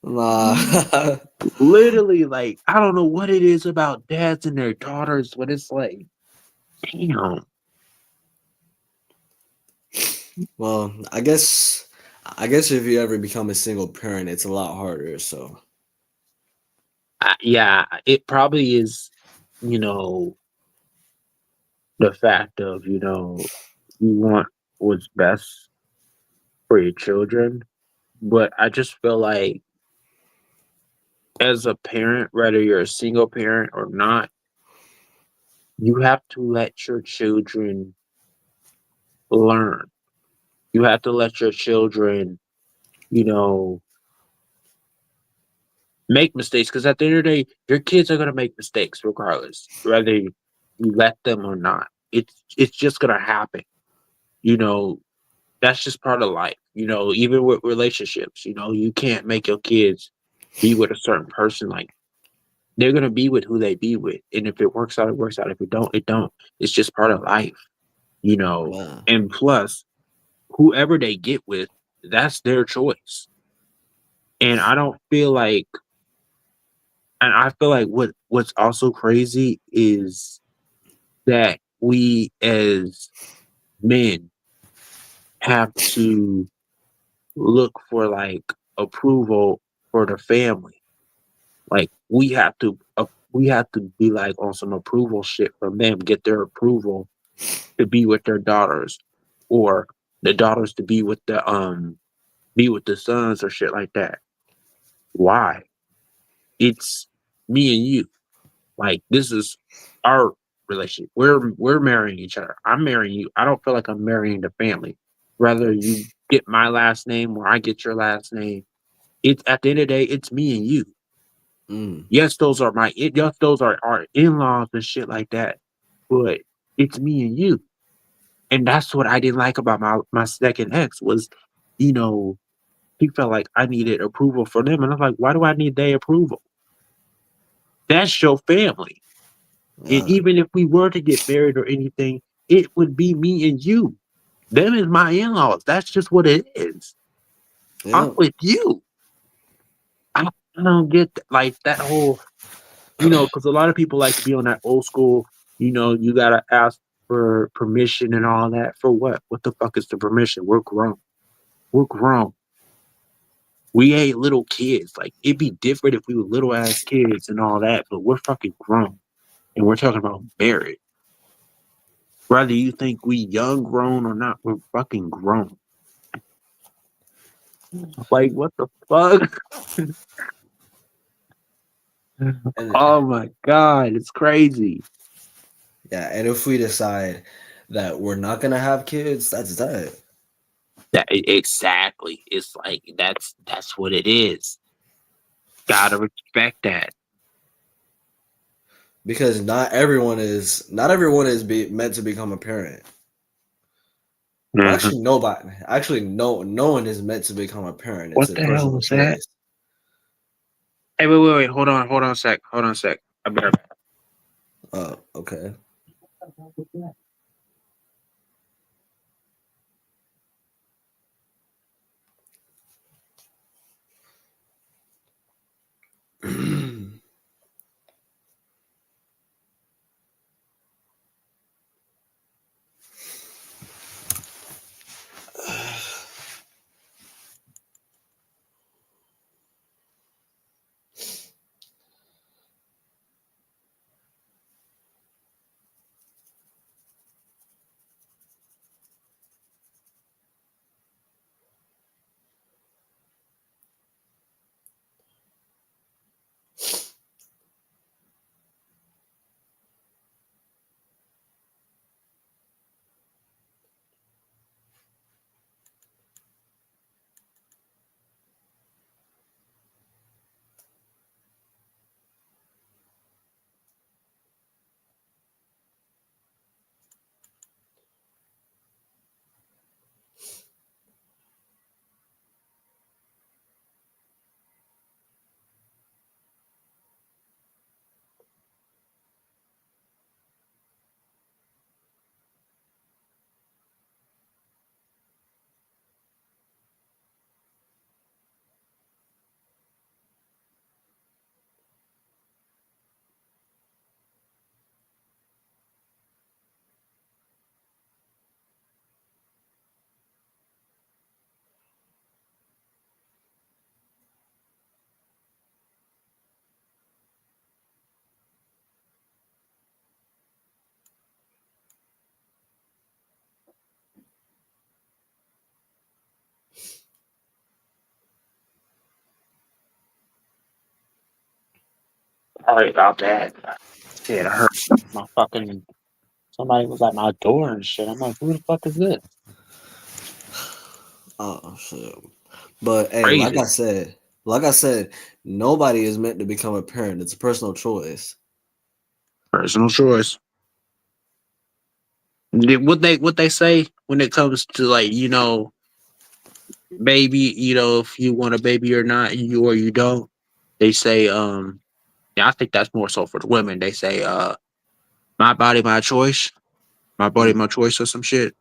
Nah. Literally, like, I don't know what it is about dads and their daughters, but it's like, damn. Well, I guess if you ever become a single parent, it's a lot harder. So Yeah, it probably is, you know, the fact of, you want what's best for your children. But I just feel like as a parent, whether you're a single parent or not, you have to let your children learn. You have to let your children, you know, make mistakes because at the end of the day, your kids are gonna make mistakes regardless, whether you let them or not. It's just gonna happen. You know, that's just part of life. Even with relationships, you can't make your kids be with a certain person. Like they're gonna be with who they be with. And if it works out, it works out. If it don't, it don't. It's just part of life, you know. yeah. And plus, whoever they get with, that's their choice. And I feel like what's also crazy is that we as men have to look for like approval for the family. Like we have to be like on some approval shit from them, get their approval to be with their daughters, or the daughters to be with the sons or shit like that. Why? It's me and you. Like this is our relationship. We're marrying each other. I'm marrying you. I don't feel like I'm marrying the family. Rather you get my last name or I get your last name. It's at the end of the day, it's me and you. Mm. Yes, those are our in-laws and shit like that. But it's me and you. And that's what I didn't like about my second ex was, you know, he felt like I needed approval from them. And I'm like, why do I need their approval? That's your family. And Yeah. even if we were to get married or anything, it would be me and you. Them is my in-laws. That's just what it is. I'm Yeah. with you. I don't get like that whole, because a lot of people like to be on that old school, you gotta ask for permission and all that. For what? What the fuck is the permission? We're grown. We're grown. We ain't little kids. Like it'd be different if we were little ass kids and all that, but we're fucking grown. And we're talking about marriage. Whether you think we young grown or not, we're fucking grown. Like what the fuck? And Oh my god, it's crazy. yeah, and if we decide that we're not gonna have kids, that's that. Exactly. It's like that's what it is. Gotta respect that. Because not everyone is meant to become a parent. Well, Mhm. actually, nobody. Actually, no one is meant to become a parent. It's What a the hell personal was that? choice. Hey, wait. Hold on a sec. I better. Oh, okay. Sorry about that. Shit, I heard my fucking somebody was at my door and shit. I'm like, who the fuck is this? Oh shit. But hey, Crazy. like I said, nobody is meant to become a parent. It's a personal choice. Personal choice. What they say when it comes to like, baby, if you want a baby or not, you or you don't. They say, yeah, I think that's more so for the women. They say, my body, my choice, my body, Mm, my choice, or some shit.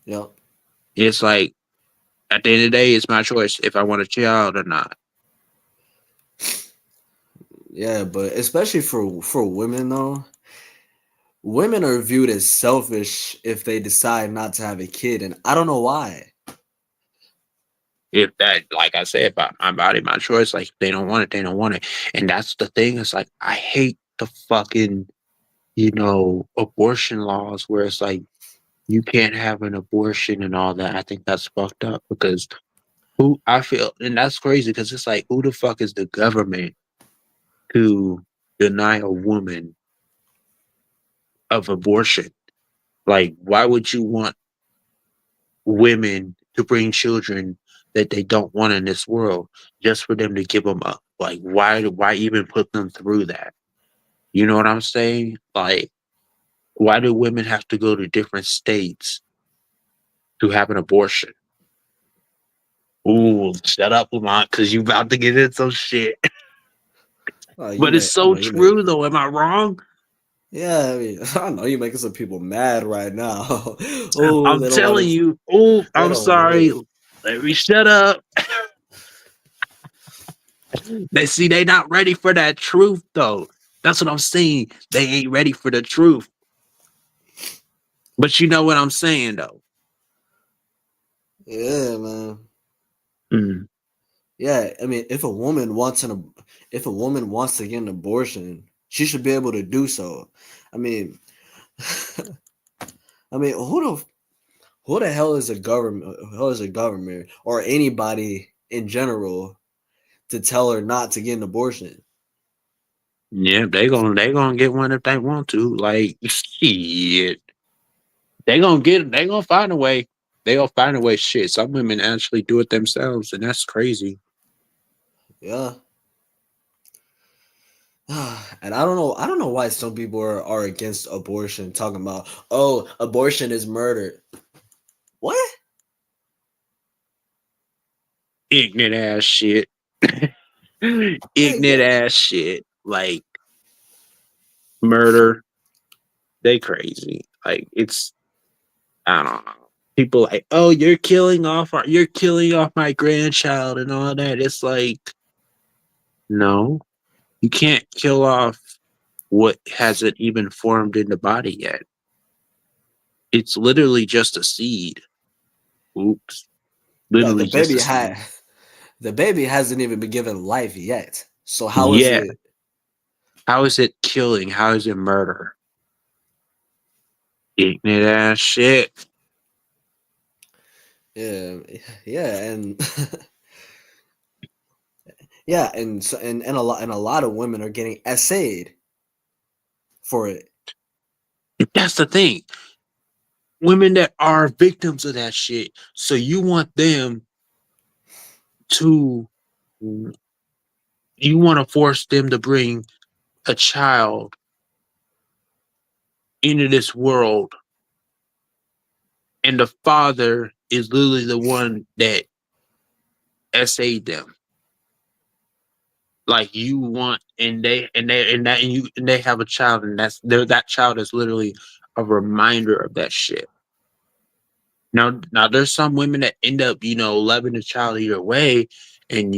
yep. It's like at the end of the day, it's my choice if I want a child or not. Yeah, but especially for women though, women are viewed as selfish if they decide not to have a kid, and I don't know why. If that, like I said, about my body, my choice, like if they don't want it, they don't want it. And that's the thing. It's like I hate the fucking, abortion laws where it's like you can't have an abortion and all that. I think that's fucked up because who I feel, and that's crazy because it's like who the fuck is the government to deny a woman of abortion? Like, why would you want women to bring children that they don't want in this world just for them to give them up? Like, why even put them through that? You know what I'm saying? Like, why do women have to go to different states to have an abortion? Ooh, shut up, Lamont, because you about to get in some shit. But it's I so know you make true, though. Am I wrong? yeah, I mean, I know you're making some people mad right now. Oh, I'm they don't want telling to. you. Oh, They I'm don't want sorry. it. Let me shut up. They not ready for that truth though. That's what I'm saying. They ain't ready for the truth. But you know what I'm saying though. Yeah, man. Mm. Yeah, I mean, if a woman wants to get an abortion, she should be able to do so. I mean, I mean, who the hell is a government? Who is a government or anybody in general to tell her not to get an abortion? Yeah, they gonna get one if they want to. Like shit. They gonna find a way. They gonna find a way. Shit. Some women actually do it themselves, and that's crazy. Yeah. And I don't know. I don't know why some people are against abortion, talking about, oh, abortion is murder. What? Ignorant ass shit. Like, Ignorant ass shit. Like murder. They crazy. Like it's I don't know. People like, oh, you're killing off my grandchild and all that. It's like, no, you can't kill off what hasn't even formed in the body yet. It's literally just a seed. Oops. yeah, Literally just a seed. the baby hasn't even been given life yet. So how is Yeah. it? How is it killing? How is it murder? Ignorant ass shit. Yeah, yeah, and yeah, and a lot of women are getting essayed for it. That's the thing. Women that are victims of that shit. So you want them to, you want to force them to bring a child into this world, and the father is literally the one that essayed them. Like you want, and they have a child, and that child is literally a reminder of that shit. Now there's some women that end up, loving the child either way, and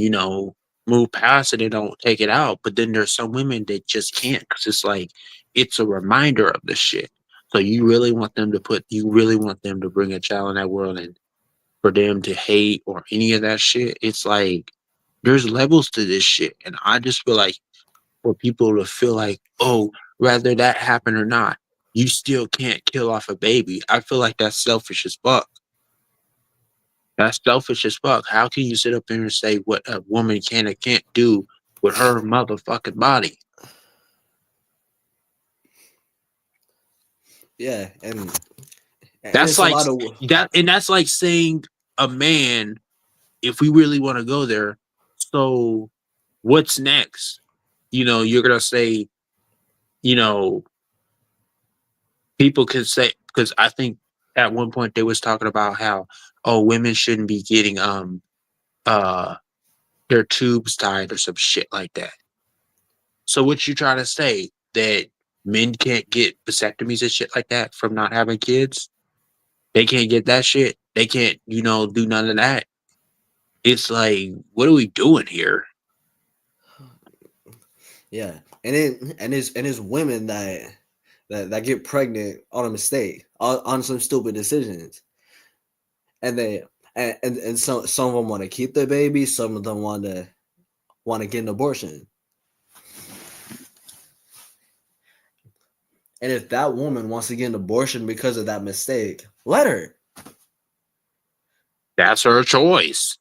move past it and don't take it out. But then there's some women that just can't because it's like it's a reminder of the shit. So you really want them to bring a child in that world, and for them to hate or any of that shit. It's like there's levels to this shit. And I just feel like for people to feel like, oh, whether that happen or not, you still can't kill off a baby. I feel like that's selfish as fuck. That's selfish as fuck. How can you sit up there and say what a woman can or can't do with her motherfucking body? Yeah, and That's it's a like lot of that, and that's like saying a man, if we really want to go there, so what's next? You're gonna say, you know, people can say, because I think at one point they was talking about how, oh, women shouldn't be getting uh their tubes tied or some shit like that. So what you trying to say, that men can't get vasectomies and shit like that from not having kids? They can't get that shit. They can't, do none of that. It's like, what are we doing here? yeah, and it's women that get pregnant on a mistake, on some stupid decisions, and they and some of them want to keep their baby, some of them want to get an abortion. And if that woman wants to get an abortion because of that mistake, let her. That's her choice.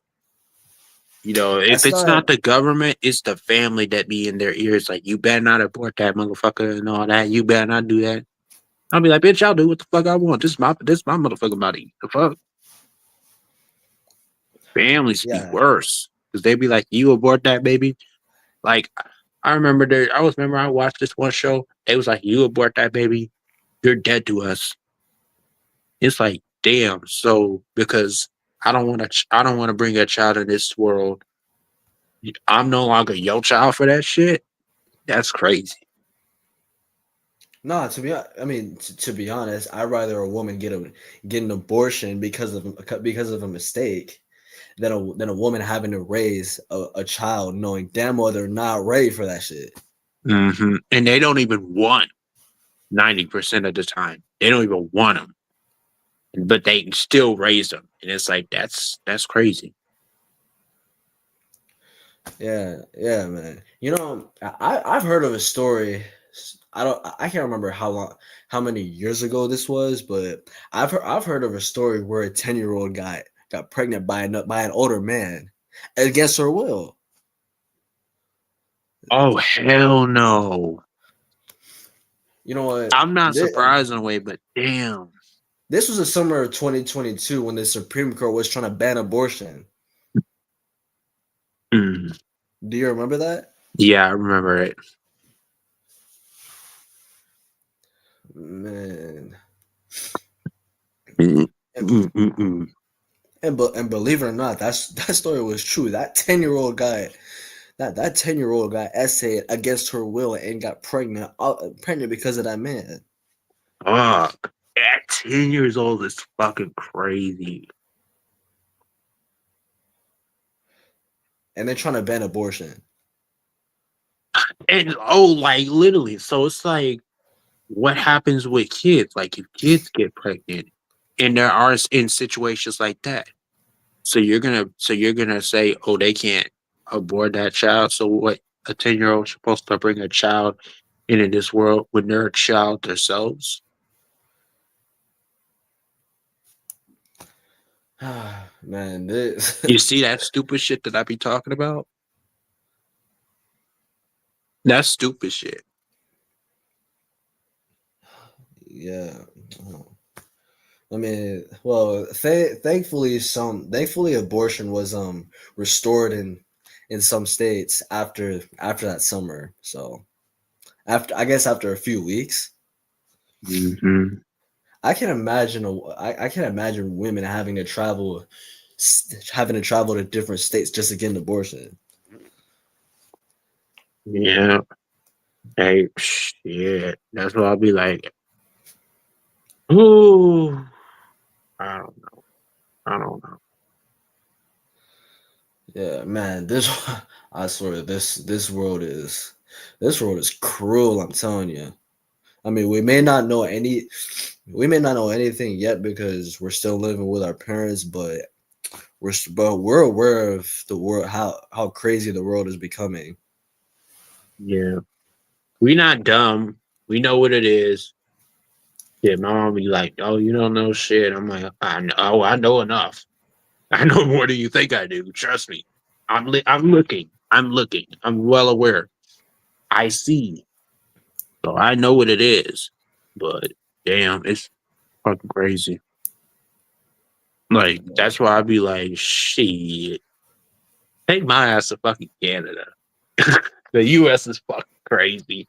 If That's it's not. not the government, it's the family that be in their ears. Like, you better not abort that motherfucker and all that. You better not do that. I'll be like, bitch, I'll do what the fuck I want. This my motherfucking body. The fuck? Families be Yeah. worse. Because they be like, you abort that baby. Like, I remember I watched this one show. They was like, you abort that baby, you're dead to us. It's like, damn. So because I don't want to bring a child in this world. I'm no longer your child for that shit. That's crazy. No, I mean, to be honest, I'd rather a woman get an abortion because of a mistake than a woman having to raise a child knowing damn well they're not ready for that shit. And they don't even want 90% of the time. They don't even want them, but they still raise them, and it's like that's crazy. Yeah, yeah, man. I've heard of a story. I can't remember how many years ago this was, but I've heard of a story where a 10-year-old got pregnant by an older man against her will. Oh hell no! You know what? I'm not surprised in a way, but damn. This was the summer of 2022 when the Supreme Court was trying to ban abortion. Mm. Do you remember that? Yeah, I remember it. Man. Mm, And, mm, mm, mm. and believe it or not, that story was true. That 10-year-old guy, that 10-year-old guy essayed against her will and got pregnant because of that man. Fuck. At 10 years old is fucking crazy. And they're trying to ban abortion. And like literally, so it's like, what happens with kids? Like, if kids get pregnant, and there are in situations like that, so you're gonna say, oh, they can't abort that child. So what? A 10-year-old supposed to bring a child into this world when they're a child themselves? Man, this You see that stupid shit that I be talking about? That's stupid shit. yeah. I mean, well, thankfully abortion was restored in some states after that summer. So after a few weeks, Hmm. I can imagine women having to travel to different states just to get an abortion. Yeah. Hey, shit. That's what I'll be like. Ooh, I don't know. I don't know. Yeah, man, this I swear this world is cruel, I'm telling you. I mean, we may not know anything yet because we're still living with our parents, but we're aware of the world, how crazy the world is becoming. Yeah. We not dumb. We know what it is. Yeah, my mom be like, "Oh, you don't know shit." I'm like, "I know. Oh, I know enough. I know more than you think I do. Trust me. I'm looking. I'm looking. I'm well aware. I see. So I know what it is. But damn, it's fucking crazy. Like, that's why I'd be like, shit, take my ass to fucking Canada. The US is fucking crazy.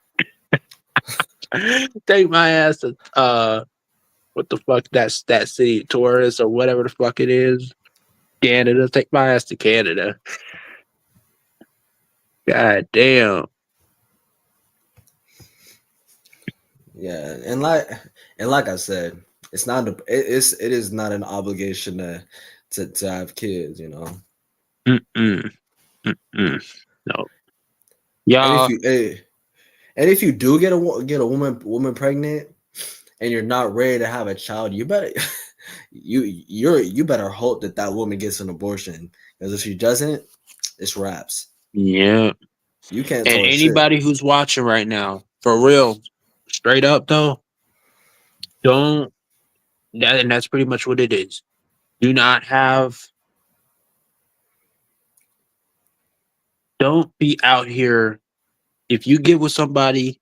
Take my ass to what the fuck that's that city, Taurus or whatever the fuck it is. Canada. Take my ass to Canada. God damn. Yeah, and like I said, it's not it is not an obligation to have kids, you know. Mm-mm. Mm-mm. No. And if Y'all, you and if you do get a woman pregnant and you're not ready to have a child, you better you better hope that woman gets an abortion, because if she doesn't, it's wraps. yeah. You can't And tell her shit. anybody who's watching right now, for real, straight up though, don't that and that's pretty much what it is. Do not have don't be out here if you get with somebody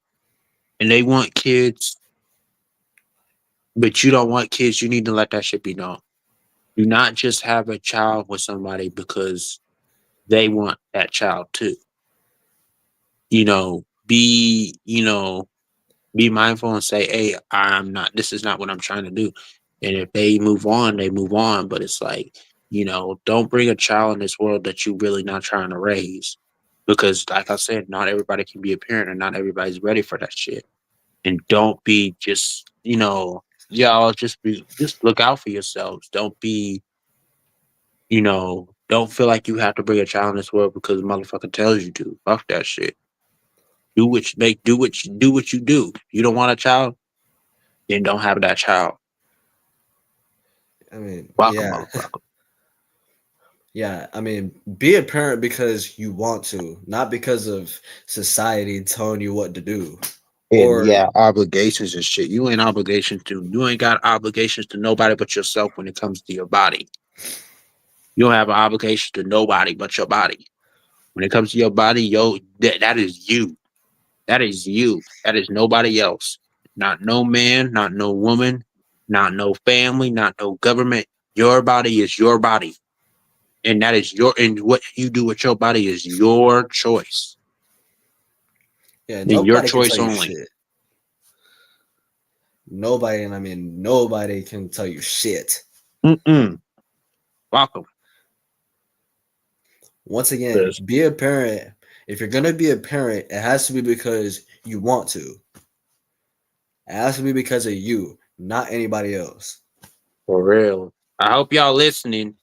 and they want kids, but you don't want kids, you need to let that shit be known. Do not just have a child with somebody because they want that child too. Be mindful and say, hey, this is not what I'm trying to do. And if they move on, they move on. But it's like, don't bring a child in this world that you really not trying to raise. Because like I said, not everybody can be a parent and not everybody's ready for that shit. And don't be just, y'all just look out for yourselves. Don't feel like you have to bring a child in this world because the motherfucker tells you to. Fuck that shit. Do what you do. You don't want a child, then don't have that child. I mean, Fuck a yeah. motherfucker. Yeah, I mean, be a parent because you want to, not because of society telling you what to do. And Or yeah, obligations and shit. You ain't you ain't got obligations to nobody but yourself when it comes to your body. You don't have an obligation to nobody but your body. When it comes to your body, that is you. That is you. That is nobody else. Not no man, not no woman, not no family, not no government. Your body is your body. And that is and what you do with your body is your choice. yeah, And your nobody can choice tell you only. shit. Nobody, and I mean nobody can tell you shit. Mm-mm. Welcome. Once again, Yes. be a parent. If you're gonna be a parent, it has to be because you want to. It has to be because of you, not anybody else. For real. I hope y'all listening.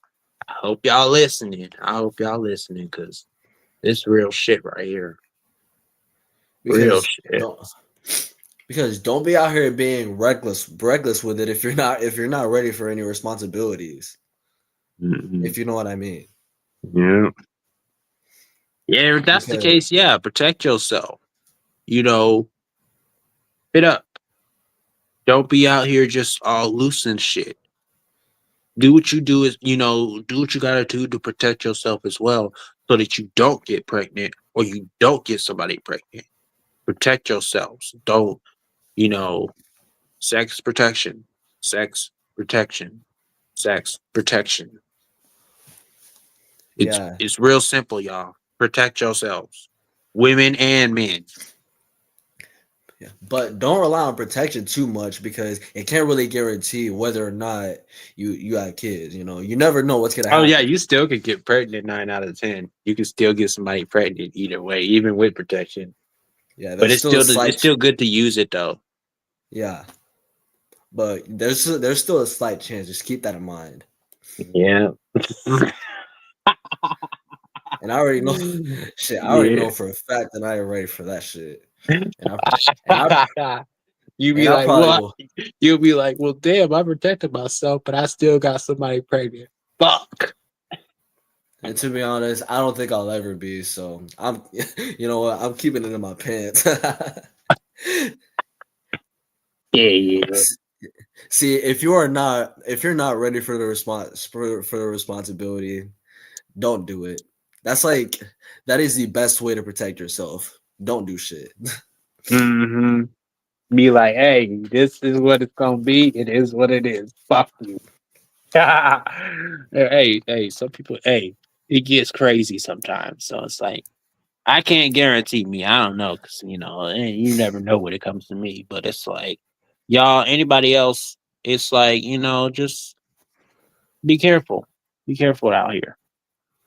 I hope y'all listening. Because it's real shit right here. Real Because shit. don't be out here being reckless with it if you're not ready for any responsibilities. Mm-mm. If you know what I mean. Yeah. Yeah, if that's the Because case, yeah, protect yourself. Fit up. Don't be out here just all loose and shit. Do what you do do what you gotta do to protect yourself as well so that you don't get pregnant or you don't get somebody pregnant. Protect yourselves. Don't, you know, sex protection, sex protection, sex protection. It's yeah, it's real simple, y'all. Protect yourselves. Women and men. yeah, but don't rely on protection too much because it can't really guarantee whether or not you have kids. You know, you never know what's gonna Oh yeah, happen. you still could get pregnant 9 out of 10. You can still get somebody pregnant either way, even with protection. Yeah, But there's still a it's slight still good to use it though. yeah, but there's still a slight chance. Just keep that in mind. Yeah. And I already know shit. I already Yeah. know for a fact that I ain't ready for that shit. And I and I You be and I like, probably what? will. You'll be like, well, damn, I protected myself, but I still got somebody pregnant. Fuck. And to be honest, I don't think I'll ever be. So I'm, you know what? I'm keeping it in my pants. Yeah, yeah. See, if you're not ready for the response for the responsibility, don't do it. That's like that is the best way to protect yourself. Don't do shit. Mm-hmm. Be like, hey, this is what it's gonna be. It is what it is. Fuck you. Hey, some people, hey, it gets crazy sometimes. So it's like I can't guarantee me. I don't know because you never know when it comes to me. But it's like y'all, anybody else, it's like just be careful. Be careful out here.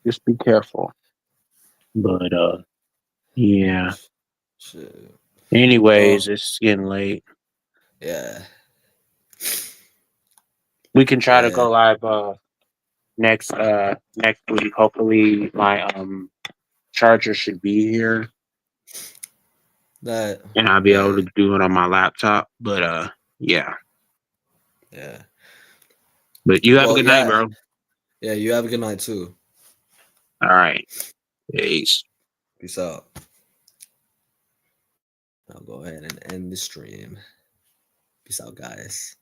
Just be careful. But yeah. Shit. Anyways, Well, it's getting late. yeah, We can try to yeah. go live next week. Hopefully my charger should be here That, and I'll be able yeah, to do it on my laptop. But yeah. yeah. But you have a Well, good night, yeah, bro. yeah. You have a good night too. All right. Peace. Peace out. I'll go ahead and end the stream. Peace out, guys.